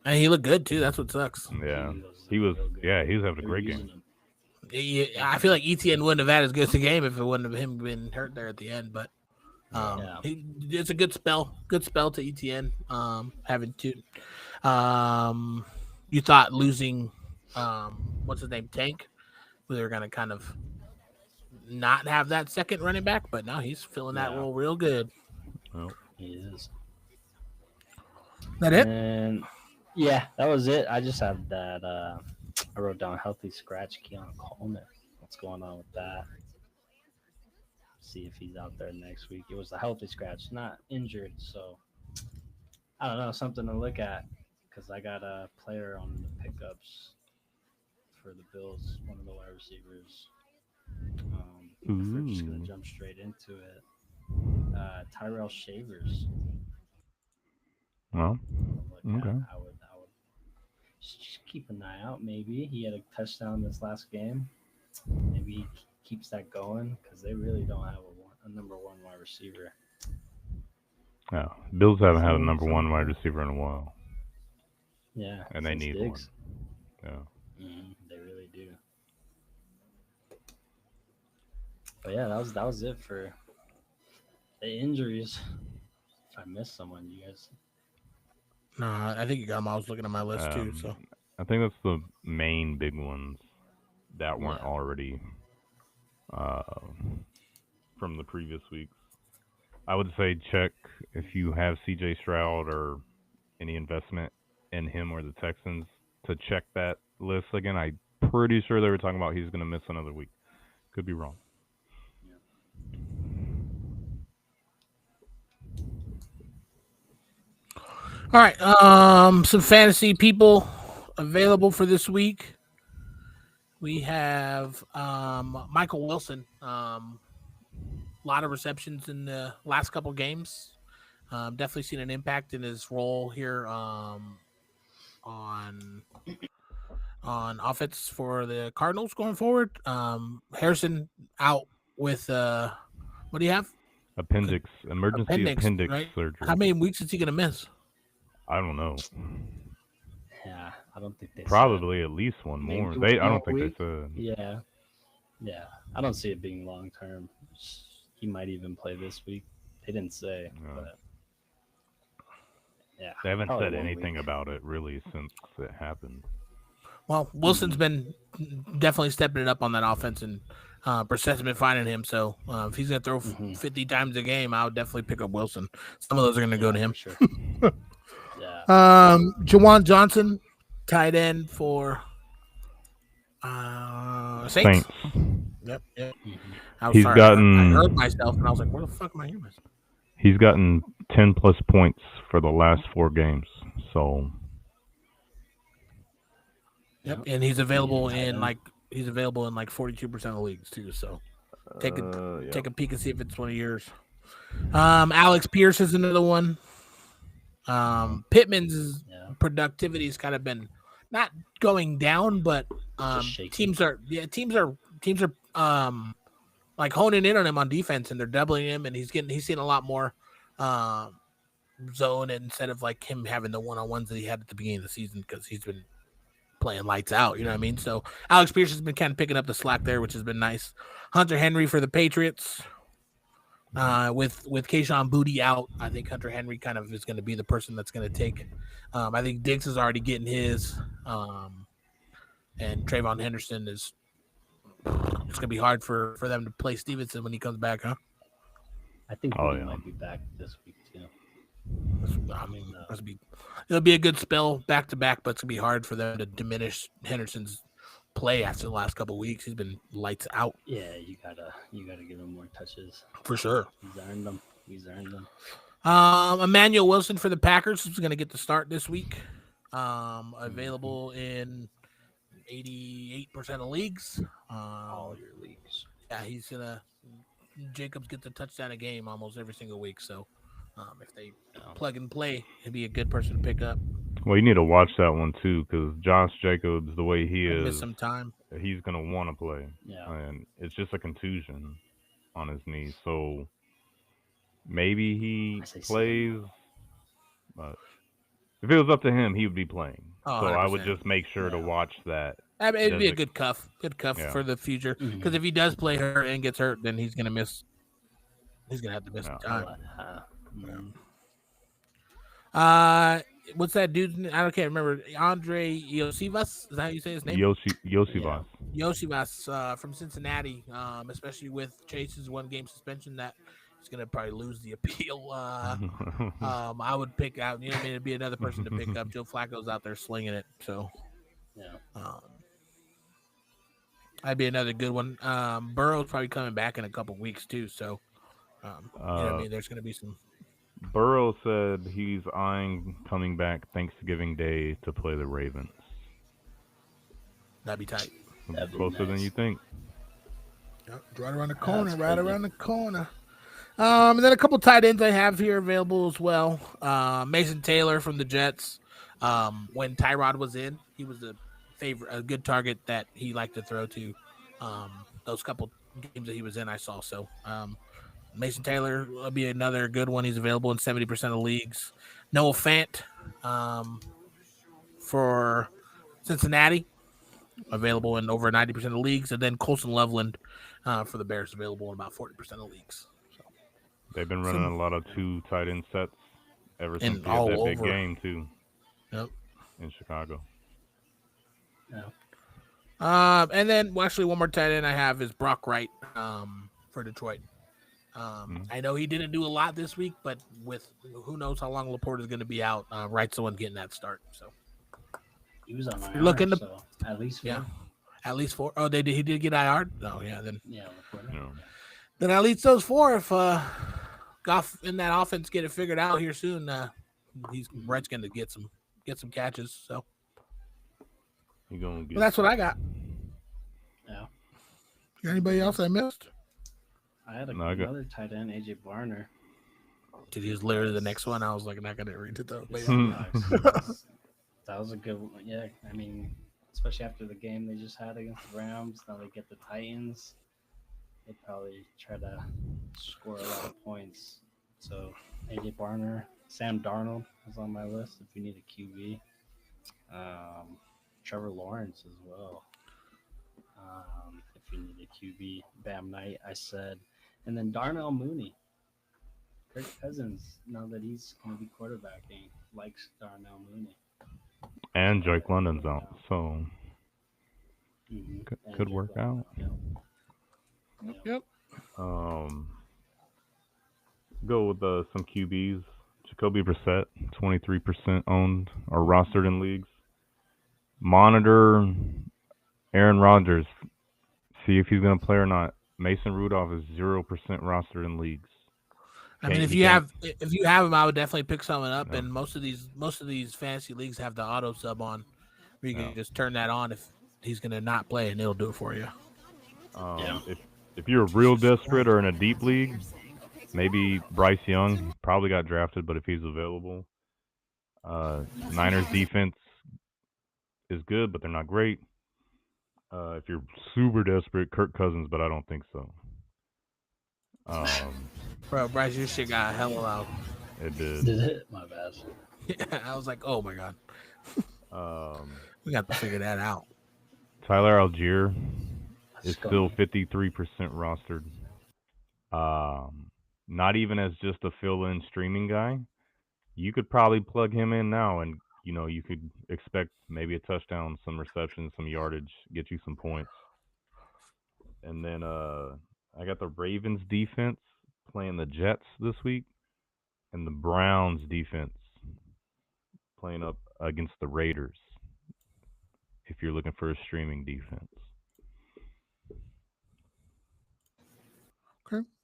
and he looked good too. That's what sucks. Yeah, He he was. real good. Yeah, he was having a They're great using game. him. I feel like ETN wouldn't have had as good a game if it wouldn't have him been hurt there at the end. But Yeah. it's a good spell to ETN. Having to, you thought losing, what's his name, Tank, they were gonna kind of not have that second running back, but now he's filling that Yeah. role real good. Well, He is. That it? And yeah, that was it. I just have that. I wrote down healthy scratch Keon Coleman. What's going on with that? See if he's out there next week. It was a healthy scratch, not injured. So I don't know, something to look at because I got a player on the pickups for the Bills, one of the wide receivers. If we're just gonna Ooh. jump straight into it. Tyrell Shavers. well, Look at. Okay. I would just keep an eye out. Maybe he had a touchdown this last game. Maybe he keeps that going because they really don't have a number 1 wide receiver. yeah. Bills haven't had a Some- number some- 1 wide receiver in a while. Yeah, And they since need Diggs. Yeah. They really do. But yeah, that was it for the injuries. If I missed someone, you guys. No, I think you got him. I was looking at my list too. So I think that's the main big ones that weren't Yeah. already from the previous weeks. I would say check if you have CJ Stroud or any investment in him or the Texans to check that list again. I'm pretty sure they were talking about he's going to miss another week. Could be wrong. all right, some fantasy people available for this week. We have Michael Wilson. A lot of receptions in the last couple games. Definitely seen an impact in his role here on offense for the Cardinals going forward. Harrison out with what do you have? Emergency appendix right? surgery. How many weeks is he gonna miss? I don't know. Yeah, I don't think they. Probably at least one Maybe more. I don't think they said. Yeah. I don't see it being long term. he might even play this week. They didn't say, Yeah. but yeah, They haven't probably said 1 anything week. about it really since it happened. Well, Wilson's been definitely stepping it up on that offense, and Brissett's been finding him. So if he's going to throw 50 times a game, I'll definitely pick up Wilson. Some of those are going to go to him. For sure. Yeah. Jawan Johnson, tight end for Saints. Yep. I was He's sorry. gotten- I heard myself, and I was like, "Where the fuck am I hearing myself?" He's gotten 10+ points for the last 4 games. So Yep, and he's available tight in end. like 42% of leagues too. So take a peek and see if it's one of yours. Alex Pierce is another one. Pittman's productivity has kind of been not going down, but shaky. teams are like honing in on him on defense, and they're doubling him, and he's seeing a lot more zone instead of like him having the one-on-ones that he had at the beginning of the season because he's been playing lights out. You know what I mean? So Alex Pierce has been kind of picking up the slack there, which has been nice. Hunter Henry for the Patriots. With Kayshon Boutte out, I think Hunter Henry kind of is going to be the person that's going to take. I think Diggs is already getting his, and Trayvon Henderson is. It's going to be hard for them to play Stevenson when he comes back, huh? I think Boutte might be back this week too. It'll be a good spell back to back, but it's gonna be hard for them to diminish Henderson's play after the last couple of weeks. He's been lights out. Yeah, you gotta give him more touches for sure. He's earned them. Emmanuel Wilson for the Packers is gonna get the start this week. Available in 88% of leagues. All your leagues. Yeah, he's gonna. Jacobs gets a touchdown a game almost every single week, so. If they plug and play, he'd be a good person to pick up. Well, you need to watch that one too, because Josh Jacobs, the way he is, miss some time. He's gonna want to play. Yeah, and it's just a contusion on his knee, so maybe he plays. But if it was up to him, he would be playing. So 100%. I would just make sure to watch that. I mean, it'd be a good cuff for the future. Mm-hmm. Because if he does play hurt and gets hurt, then he's gonna miss. He's gonna have to miss some time. What's that dude's name? I can't remember. Andre Iosivas? Is that how you say his name? Yosivas. Yosivas from Cincinnati. Especially with Chase's 1-game suspension, that he's gonna probably lose the appeal. I would pick out. You know what I mean? It'd be another person to pick up. Joe Flacco's out there slinging it, so that'd be another good one. Burrow's probably coming back in a couple weeks too, so you know what I mean? There's gonna be some. Burrow said he's eyeing coming back Thanksgiving Day to play the Ravens. That'd be tight. That'd be closer than you think. Yep, right around the corner. Around the corner. And then a couple tight ends I have here available as well. Mason Taylor from the Jets. When Tyrod was in, he was a good target that he liked to throw to. Those couple games that he was in, I saw. So Mason Taylor will be another good one. He's available in 70% of leagues. Noah Fant for Cincinnati, available in over 90% of leagues. And then Colson Loveland for the Bears, available in about 40% of leagues. So, they've been running a lot of 2 tight end sets ever since they had that big game, too. Yep. In Chicago. Yeah. And then, actually, one more tight end I have is Brock Wright for Detroit. I know he didn't do a lot this week, but with who knows how long Laporte is going to be out, Wright's the one getting that start. So he was on IR, looking to so at least 4. Yeah, at least 4. Oh, he did get IR. Oh, yeah, then Laporte. Then at least those 4. If Goff in that offense get it figured out here soon, Wright's going to get some catches. So that's what I got. Yeah. Anybody else I missed? I had another tight end, AJ Barner. Did he was literally the next one? I was like, not gonna read it though. But that was a good one. Yeah, I mean, especially after the game they just had against the Rams, now they get the Titans. They probably try to score a lot of points. So AJ Barner, Sam Darnold is on my list if you need a QB. Trevor Lawrence as well. If you need a QB, Bam Knight, I said. And then Darnell Mooney. Kirk Cousins, now that he's going to be quarterbacking, likes Darnell Mooney. And Drake London's out, so Mm-hmm. could work out. Yep. Go with some QBs. Jacoby Brissett, 23% owned or rostered in leagues. Monitor Aaron Rodgers. See if he's going to play or not. Mason Rudolph is 0% rostered in leagues. I mean, if you have him, I would definitely pick someone up. And most of these fantasy leagues have the auto sub on, where you can just turn that on if he's going to not play, and it'll do it for you. If you're real desperate or in a deep league, maybe Bryce Young probably got drafted, but if he's available, Niners defense is good, but they're not great. If you're super desperate, Kirk Cousins, but I don't think so. Bro, Bryce, your shit got hella loud. It did. Did it? My bad. Yeah, I was like, oh my god. We got to figure that out. Tyler Algier is Let's still go. 53% rostered. Not even as just a fill-in streaming guy. You could probably plug him in now, and you could expect maybe a touchdown, some receptions, some yardage, get you some points. And then I got the Ravens defense playing the Jets this week, and the Browns defense playing up against the Raiders. If you're looking for a streaming defense.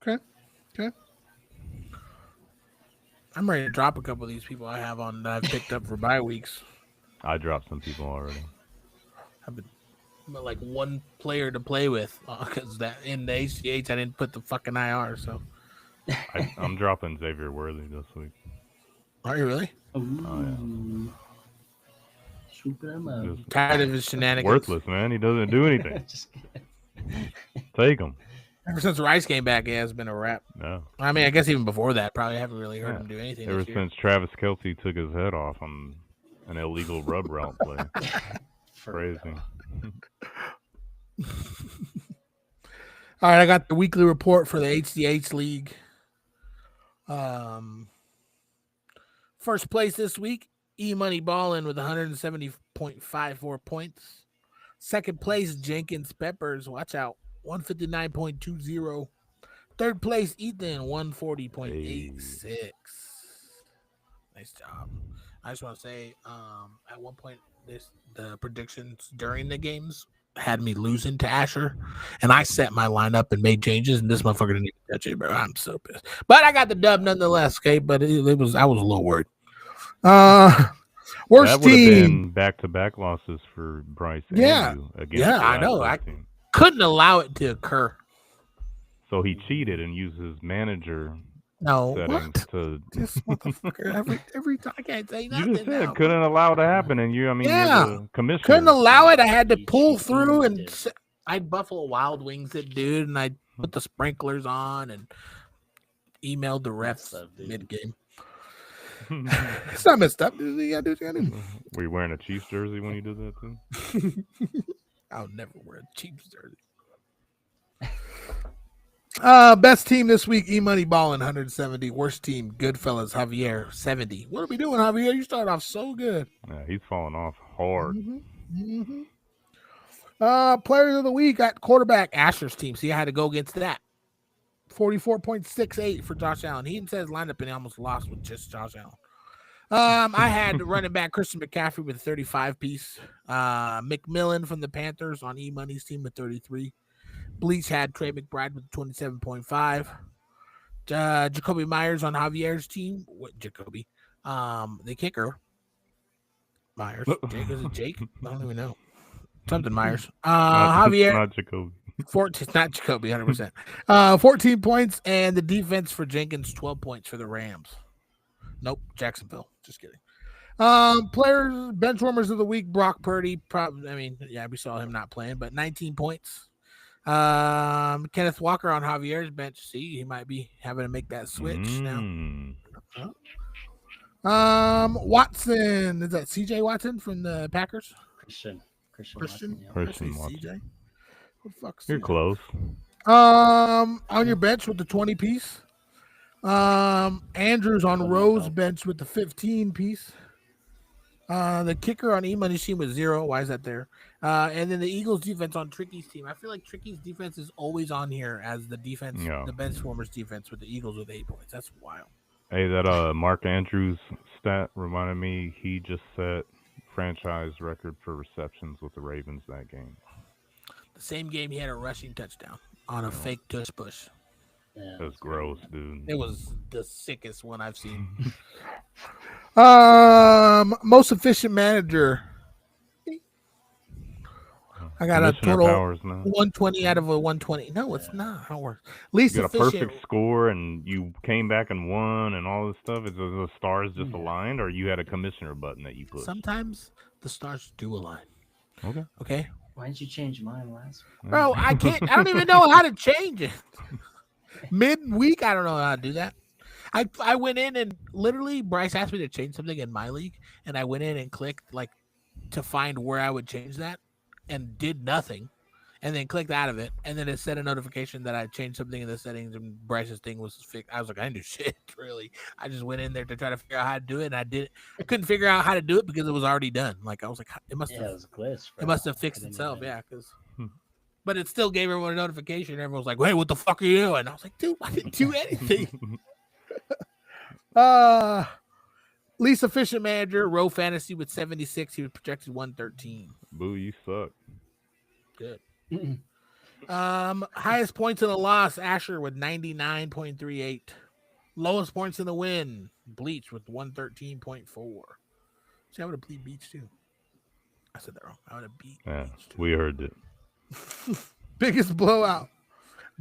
Okay. I'm ready to drop a couple of these people I have on that I've picked up for bye weeks. I dropped some people already. I've been like one player to play with because that in the HCH I didn't put the fucking IR. So I'm dropping Xavier Worthy this week. are you really? Ooh. Super amount. Just Tired of his shenanigans. worthless, man. He doesn't do anything. Just kidding. Take him. Ever since Rice came back, it has been a wrap. No. I mean, I guess even before that, probably haven't really heard him do anything. Ever this year. since Travis Kelce took his head off on an illegal rub route play. Crazy. All right, I got the weekly report for the HDH League. First place this week, E-Money Ballin with 170.54 points. Second place, Jenkins Peppers. Watch out, 159.20. Third place, Ethan, 140.86. Nice job. I just want to say, at one point, the predictions during the games had me losing to Asher, and I set my lineup and made changes, and this motherfucker didn't even touch it, bro. I'm so pissed. But I got the dub nonetheless, okay? But I was a little worried. Worst That would have team. been back-to-back losses for Bryce. And Yeah. you against Yeah, the I know. last team. Couldn't allow it to occur. So he cheated and used his manager No, settings what? to. This motherfucker every time I can't say You nothing. just said now. couldn't allow it to happen, and you're Yeah. the commissioner. Couldn't allow it. I had to He pull cheated. through, He and did. I'd Buffalo Wild Wings it, dude, and I put the sprinklers on and emailed the refs Messed up, dude. mid game. It's not messed up. You gotta do what you gotta do. Were you wearing a Chiefs jersey when you did that too? I'll never wear a Chiefs jersey. Best team this week, E-Money Ballin, 170. Worst team, Goodfellas, Javier, 70. What are we doing, Javier? You started off so good. Yeah, he's falling off hard. Players of the week at quarterback, Asher's team. See, I had to go against that. 44.68 for Josh Allen. He says lineup and he almost lost with just Josh Allen. I had running back Christian McCaffrey with a 35 piece. McMillan from the Panthers on E-Money's team with 33. Bleach had Trey McBride with 27.5. Jacoby Myers on Javier's team. What Jacoby? The kicker. Myers. Jake, is it Jake? I don't even know. Something Myers. Javier. Not Jacoby. 14, not Jacoby, 100%. 14 points, and the defense for Jenkins, 12 points for the Rams. Nope, Jacksonville. Just kidding. Players, bench warmers of the week, Brock Purdy. We saw him not playing, but 19 points. Kenneth Walker on Javier's bench. See, he might be having to make that switch now. Watson. Is that CJ Watson from the Packers? Christian Christian? Watson, yeah. Christian I say Watson. CJ. What the fuck? You're CJ? close. On your bench with the 20 piece. Andrews on Rose bench with the 15 piece. The kicker on E-Money's team was 0. Why is that there? And then the Eagles defense on Tricky's team. I feel like Tricky's defense is always on here as the defense, the bench warmers defense with the Eagles with 8 points. That's wild. Hey, that Mark Andrews stat reminded me he just set franchise record for receptions with the Ravens that game. The same game he had a rushing touchdown on a fake tush push. Yeah, that's gross, dude. It was the sickest one I've seen. Most efficient manager. I got a total 120 out of a 120. No, it's not how it works. Least you got efficient. a perfect score and you came back and won and all this stuff. Is the stars just aligned, or you had a commissioner button that you pushed? Sometimes the stars do align. Okay. Why didn't you change mine last week? Bro, I can't. I don't even know how to change it. Midweek, I don't know how to do that. I went in and literally Bryce asked me to change something in my league, and I went in and clicked to find where I would change that, and did nothing, and then clicked out of it, and then it sent a notification that I changed something in the settings, and Bryce's thing was fixed. I was like, I didn't do shit, really. I just went in there to try to figure out how to do it, and I couldn't figure out how to do it because it was already done. Like I was like, it must have. It was a glitch. It must have fixed itself, because. But it still gave everyone a notification. Everyone was like, "Wait, what the fuck are you doing?" I was like, "Dude, I didn't do anything." Least efficient manager, Row Fantasy with 76. He was projected 113. Boo, you suck. Good. Highest points in the loss, Asher with 99.38. Lowest points in the win, Bleach with 113.4. See, I would have beat Beach too. I said that wrong. I would have beat. Yeah, we heard it. Biggest blowout.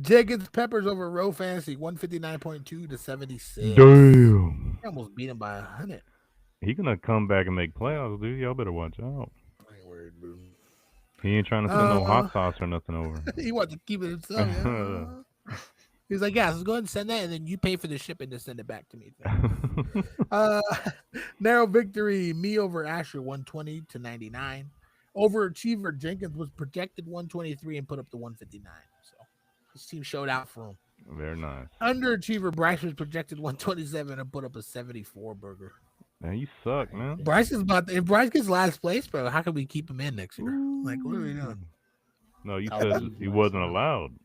Jenkins Peppers over Row Fantasy 159.2 to 76. Damn. I almost beat him by 100. He gonna come back and make playoffs, dude. Y'all better watch out. I ain't worried, bro. He ain't trying to send no hot sauce or nothing over. He wants to keep it himself. Yeah. He's like, yeah, so go ahead and send that, and then you pay for the shipping to send it back to me. Narrow victory. Me over Asher 120 to 99. Overachiever Jenkins was projected 123 and put up the 159. So his team showed out for him. Very nice. Underachiever Bryce was projected 127 and put up a 74 burger. Man, you suck, man. Bryce is if Bryce gets last place, bro, how can we keep him in next year? Like, what are we doing? No, you said he wasn't allowed.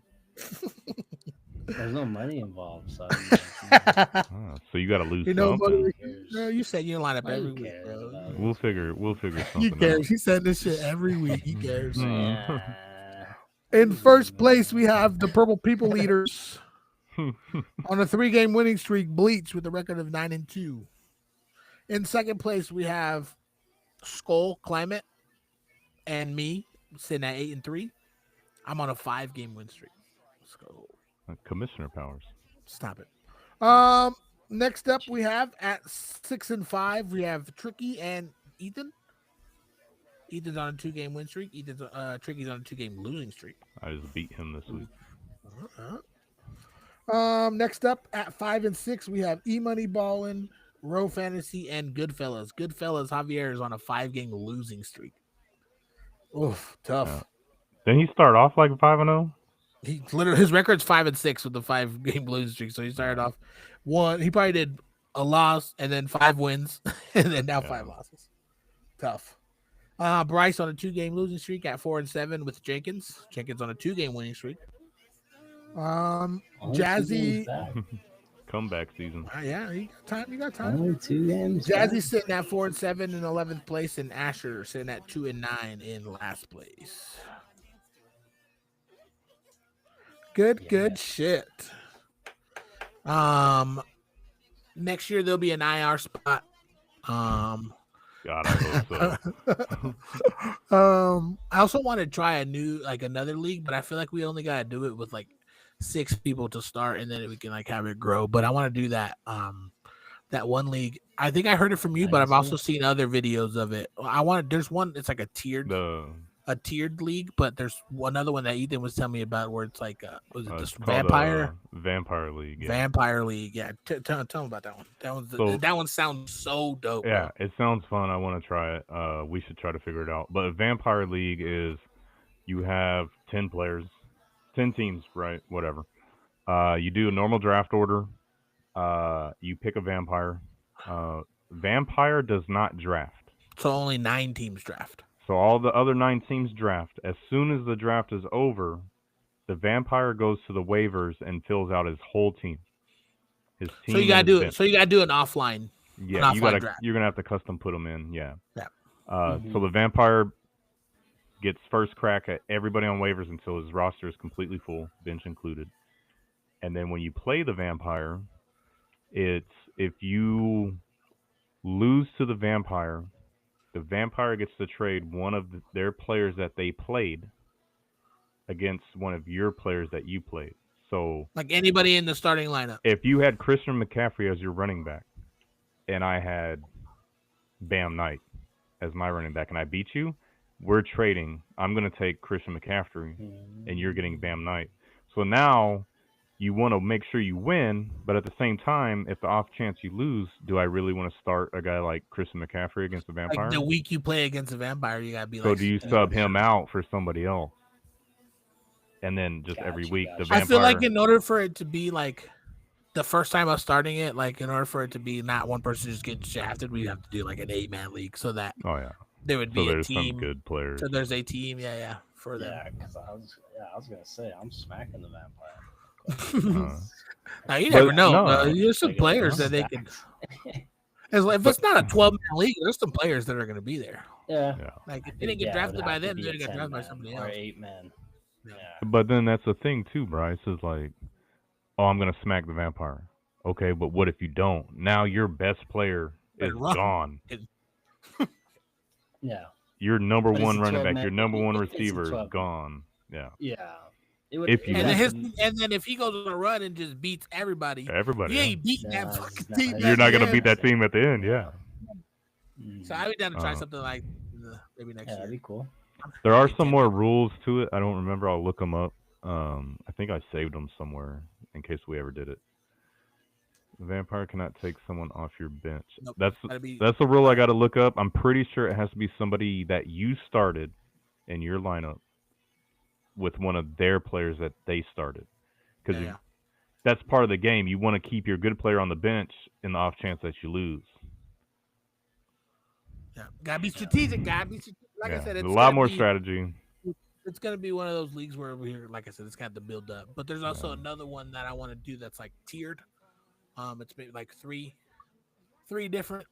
There's no money involved, so so you got to lose something. No, you said you line up every week, bro. We'll figure something He cares. out. He said this shit every week. He cares. In first place, we have the Purple People Leaders on a 3-game winning streak, Bleach with a record of 9-2. In second place, we have Skull Climate and me sitting at 8-3. I'm on a 5-game win streak. Let's go. Commissioner powers. Stop it. Next up, we have at 6-5, we have Tricky and Ethan. Ethan's on a 2-game win streak. Tricky's on a 2-game losing streak. I just beat him this week. Next up at 5-6, we have E-Money Ballin', Row Fantasy, and Goodfellas. Goodfellas, Javier is on a 5-game losing streak. Oof, tough. Didn't he start off like 5-0? He literally his record's 5-6 with the 5-game losing streak. So he started off one. He probably did a loss and then 5 wins and then now 5 losses. Tough. Bryce on a 2-game losing streak at 4-7 with Jenkins. Jenkins on a 2-game winning streak. Jazzy. Comeback season. Yeah, you got time. Only 2 games. Jazzy sitting at 4-7 in 11th place, and Asher sitting at 2-9 in last place. Good shit. Next year there'll be an IR spot. God, I hope so. I also want to try another league, but I feel like we only gotta do it with 6 people to start, and then we can have it grow. But I want to do that. That one league. I think I heard it from you, but I've also seen other videos of it. There's one. It's like a tiered league, but there's another one that Ethan was telling me about where it's Vampire League. Yeah. Vampire League. Yeah. Tell me about that one. That one sounds so dope. Yeah, it sounds fun. I want to try it. We should try to figure it out. But Vampire League is you have 10 10 teams, right? Whatever. You do a normal draft order. You pick a vampire. Vampire does not draft. So only 9 teams draft. So all the other 9 teams draft. As soon as the draft is over, the vampire goes to the waivers and fills out his whole team. His team. So you gotta do it. So you gotta do an offline. Yeah, draft. you're gonna have to custom put them in. Yeah. Yeah. So the vampire gets first crack at everybody on waivers until his roster is completely full, bench included. And then when you play the vampire, it's if you lose to the vampire gets to trade one of their players that they played against one of your players that you played. So like anybody in the starting lineup. If you had Christian McCaffrey as your running back and I had Bam Knight as my running back and I beat you, we're trading. I'm going to take Christian McCaffrey and you're getting Bam Knight. So now you want to make sure you win, but at the same time, if the off chance you lose, do I really want to start a guy like Christian McCaffrey against the vampire? Like the week you play against the vampire, you got to be so like. So do you sub him out for somebody else? And then just every week, the vampire. I feel like in order for it to be like the first time I'm starting it, like in order for it to be not one person just getting shafted, we have to do like an 8-man league so that there would be a team. Some good players. So there's a team, for them. Yeah, because I was gonna say I'm smacking the vampire. Now you never know. There's some players that they can. If it's not a 12-man league, there's some players that are going to be there. Yeah. Like if they didn't get drafted by them, they got drafted by somebody else. Or 8-man. Yeah. But then that's the thing too, Bryce, is like, oh, I'm going to smack the vampire. Okay, but what if you don't? Now your best player is gone. Yeah. Your number one running back, your number one receiver is gone. Yeah. Yeah. And then if he goes on a run and just beats everybody, he ain't beating that fucking team. You're not gonna beat that team at the end, yeah. So I would down to try something like maybe next year. That'd be cool. There are some more rules to it. I don't remember. I'll look them up. I think I saved them somewhere in case we ever did it. The vampire cannot take someone off your bench. Nope. That's the rule I got to look up. I'm pretty sure it has to be somebody that you started in your lineup with one of their players that they started. Because that's part of the game. You want to keep your good player on the bench in the off chance that you lose. Yeah, gotta be strategic. Like I said, it's a lot more strategy. It's gonna be one of those leagues where we're, like I said, it's got to build up. But there's also another one that I want to do that's like tiered. It's maybe like three different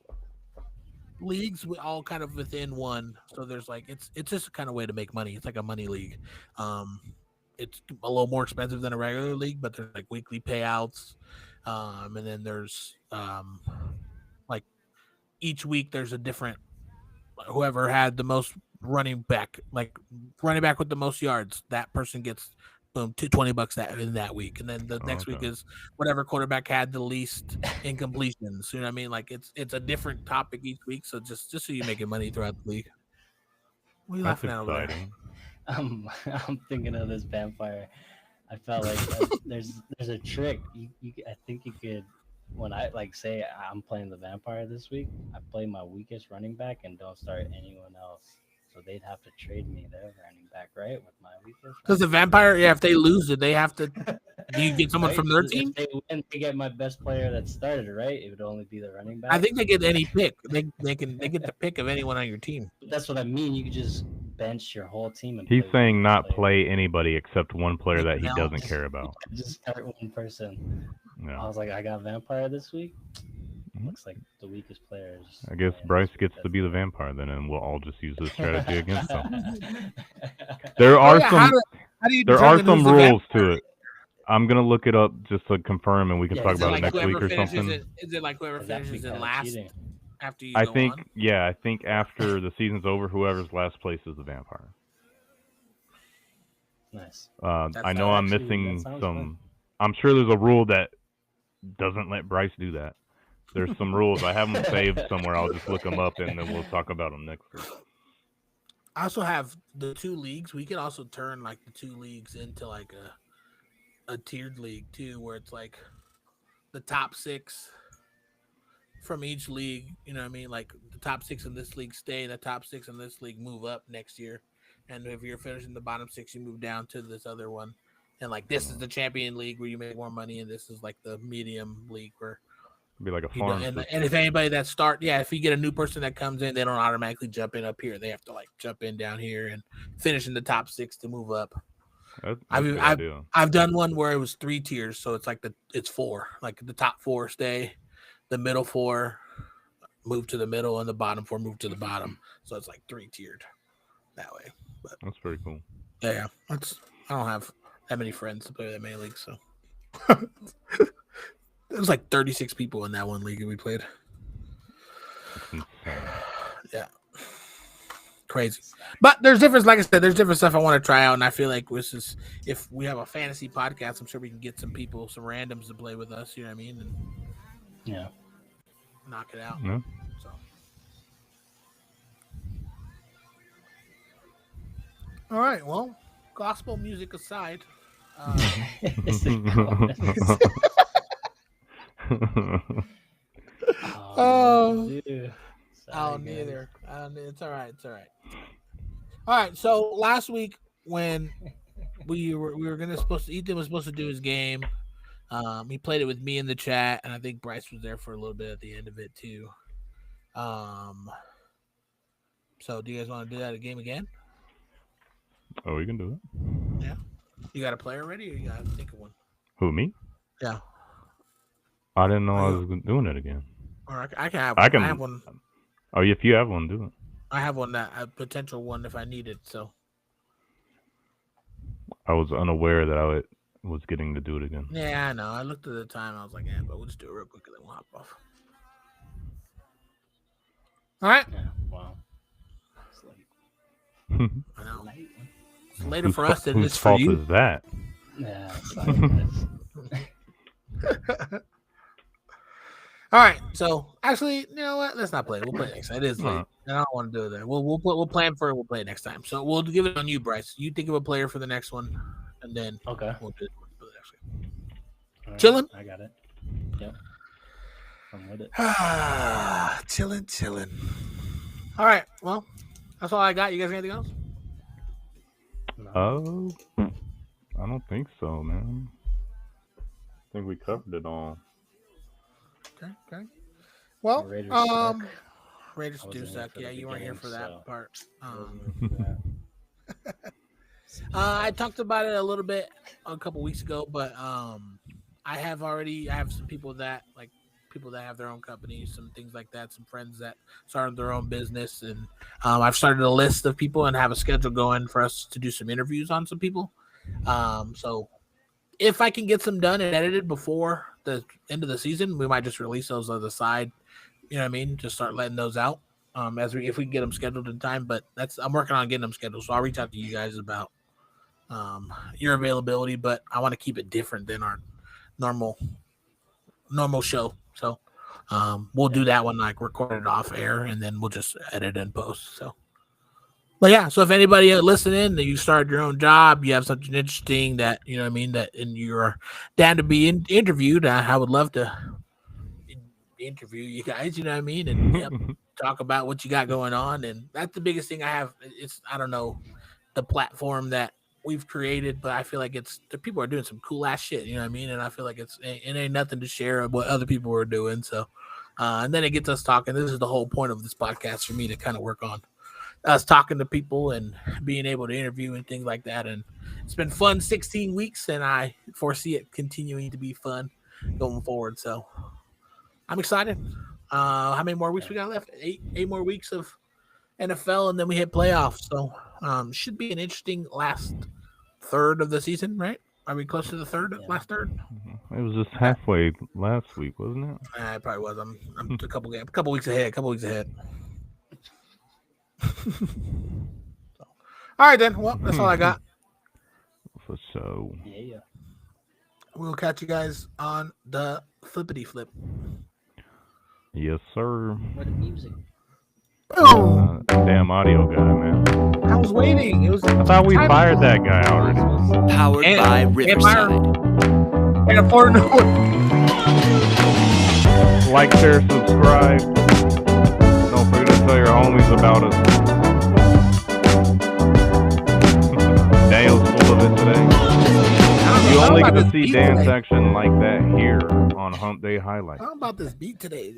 leagues, all kind of within one. So there's like it's just a kind of way to make money. It's like a money league. It's a little more expensive than a regular league, but there's like weekly payouts. And then there's like each week there's a different whoever had the most running back with the most yards, that person gets boom $20 that in that week. And then the next week is whatever quarterback had the least incompletions. You know what I mean? Like it's a different topic each week. So just so you're making money throughout the league. What are you laughing at over there? I'm thinking of this vampire. I felt like there's a trick. I think you could, when I say I'm playing the vampire this week, I play my weakest running back and don't start anyone else. So they'd have to trade me their running back, right? With my weakest. Because the vampire, if they lose it, they have to. Do you get someone from their team? If they win, they get my best player that started, right? It would only be the running back. I think they get any pick. They get the pick of anyone on your team. That's what I mean. You could just bench your whole team. And he's saying not play anybody except one player that he doesn't care about. Just start one person. Yeah. I was like, I got vampire this week. Looks like the weakest player. I guess Bryce gets to be the vampire then, and we'll all just use this strategy against him. There are some rules to it. I'm gonna look it up just to confirm, and we can talk about it next week or something. Is it like whoever finishes in last after you? I think after the season's over, whoever's last place is the vampire. Nice. I know I'm missing some. Fun. I'm sure there's a rule that doesn't let Bryce do that. There's some rules. I have them saved somewhere. I'll just look them up, and then we'll talk about them next week. I also have the 2 leagues. We can also turn like the 2 leagues into like a tiered league too, where it's like the top 6 from each league. You know what I mean? Like the top 6 in this league stay, the top 6 in this league move up next year. And if you're finishing the bottom 6, you move down to this other one. And like this is the champion league where you make more money, and this is like the medium league where Be like a you know, farm. and if anybody that if you get a new person that comes in, they don't automatically jump in up here. They have to like jump in down here and finish in the top 6 to move up. I've done one where it was 3 tiers, so it's like it's 4. Like the top 4 stay, the middle 4 move to the middle, and the bottom 4 move to the bottom. So it's like 3 tiered that way. But That's pretty cool. yeah, I don't have that many friends to play that many leagues, so there was like 36 people in that one league that we played. Yeah. Crazy. But there's different, like I said, there's different stuff I want to try out, and I feel like this is, if we have a fantasy podcast, I'm sure we can get some people, some randoms to play with us, you know what I mean? And yeah, knock it out. Yeah. So. All right, well, gospel music aside. Dude. Oh, neither. It's all right. It's all right. All right. So last week when we were Ethan was supposed to do his game. He played it with me in the chat, and I think Bryce was there for a little bit at the end of it too. So do you guys want to do that game again? Oh, we can do it. Yeah. You got a player ready, or you got to think of one? Who, me? Yeah. I didn't know I was doing it again. Or I can have. I have one. Oh, if you have one, do it. I have one a potential one if I need it. So I was unaware that I was getting to do it again. yeah, I know. I looked at the time. I was like, yeah, but we'll just do it real quick and then we'll hop off. All right. Yeah, wow. It's like, I know. late. It's later for us than it Whose is for fault you. is that? Yeah, it's like, All right. So actually, you know what? Let's not play it. We'll play it next time. It is late. Alright. I don't want to do that. We'll plan for it. We'll play it next time. So we'll give it on you, Bryce. You think of a player for the next one, and then okay. we'll do it for the next one. All right, Chilling? I got it. Yep. I'm with it. Chilling. All right. Well, that's all I got. You guys got anything else? Oh, I don't think so, man. I think we covered it all. Okay. Well, Raiders suck. Raiders I do wasn't here suck. for Yeah, the you weren't here beginning, for that so part. I wasn't here for that. I talked about it a little bit a couple weeks ago, but I have some people that have their own companies, some things like that, some friends that started their own business, and I've started a list of people and have a schedule going for us to do some interviews on some people. So if I can get some done and edited before the end of the season, we might just release those as a side. You know what I mean? Just start letting those out if we can get them scheduled in time. But I'm working on getting them scheduled, so I'll reach out to you guys about your availability. But I want to keep it different than our normal show. So we'll do that one, like record it off air, and then we'll just edit and post. So, but yeah, so if anybody listening, that you started your own job, you have something interesting that, you know what I mean, that and you're down to be interviewed, I would love to interview you guys, you know what I mean, and talk about what you got going on. And that's the biggest thing I have. It's, I don't know, the platform that we've created, but I feel like the people are doing some cool ass shit, you know what I mean? And I feel like it ain't nothing to share of what other people are doing. So, and then it gets us talking. This is the whole point of this podcast for me, to kind of work on us talking to people and being able to interview and things like that. And it's been fun 16 weeks, and I foresee it continuing to be fun going forward. So I'm excited. How many more weeks we got left? Eight more weeks of NFL, and then we hit playoffs. So should be an interesting last third of the season, right? Are we close to the third? Yeah. Last third? It was just halfway last week, wasn't it? It probably was. I'm a couple weeks ahead. All right, then. Well, that's all I got. For sure. Yeah. We'll catch you guys on the flippity flip. Yes, sir. Where the music? Boom. Damn audio guy, man. I was waiting. I thought we fired that guy already. Powered by Riverside. And a foreign Like, share, subscribe. Don't forget to tell your homies about us. Daniel's full of it today. to this see beat dance today. action like that here on Hump Day Highlights. How about this beat today?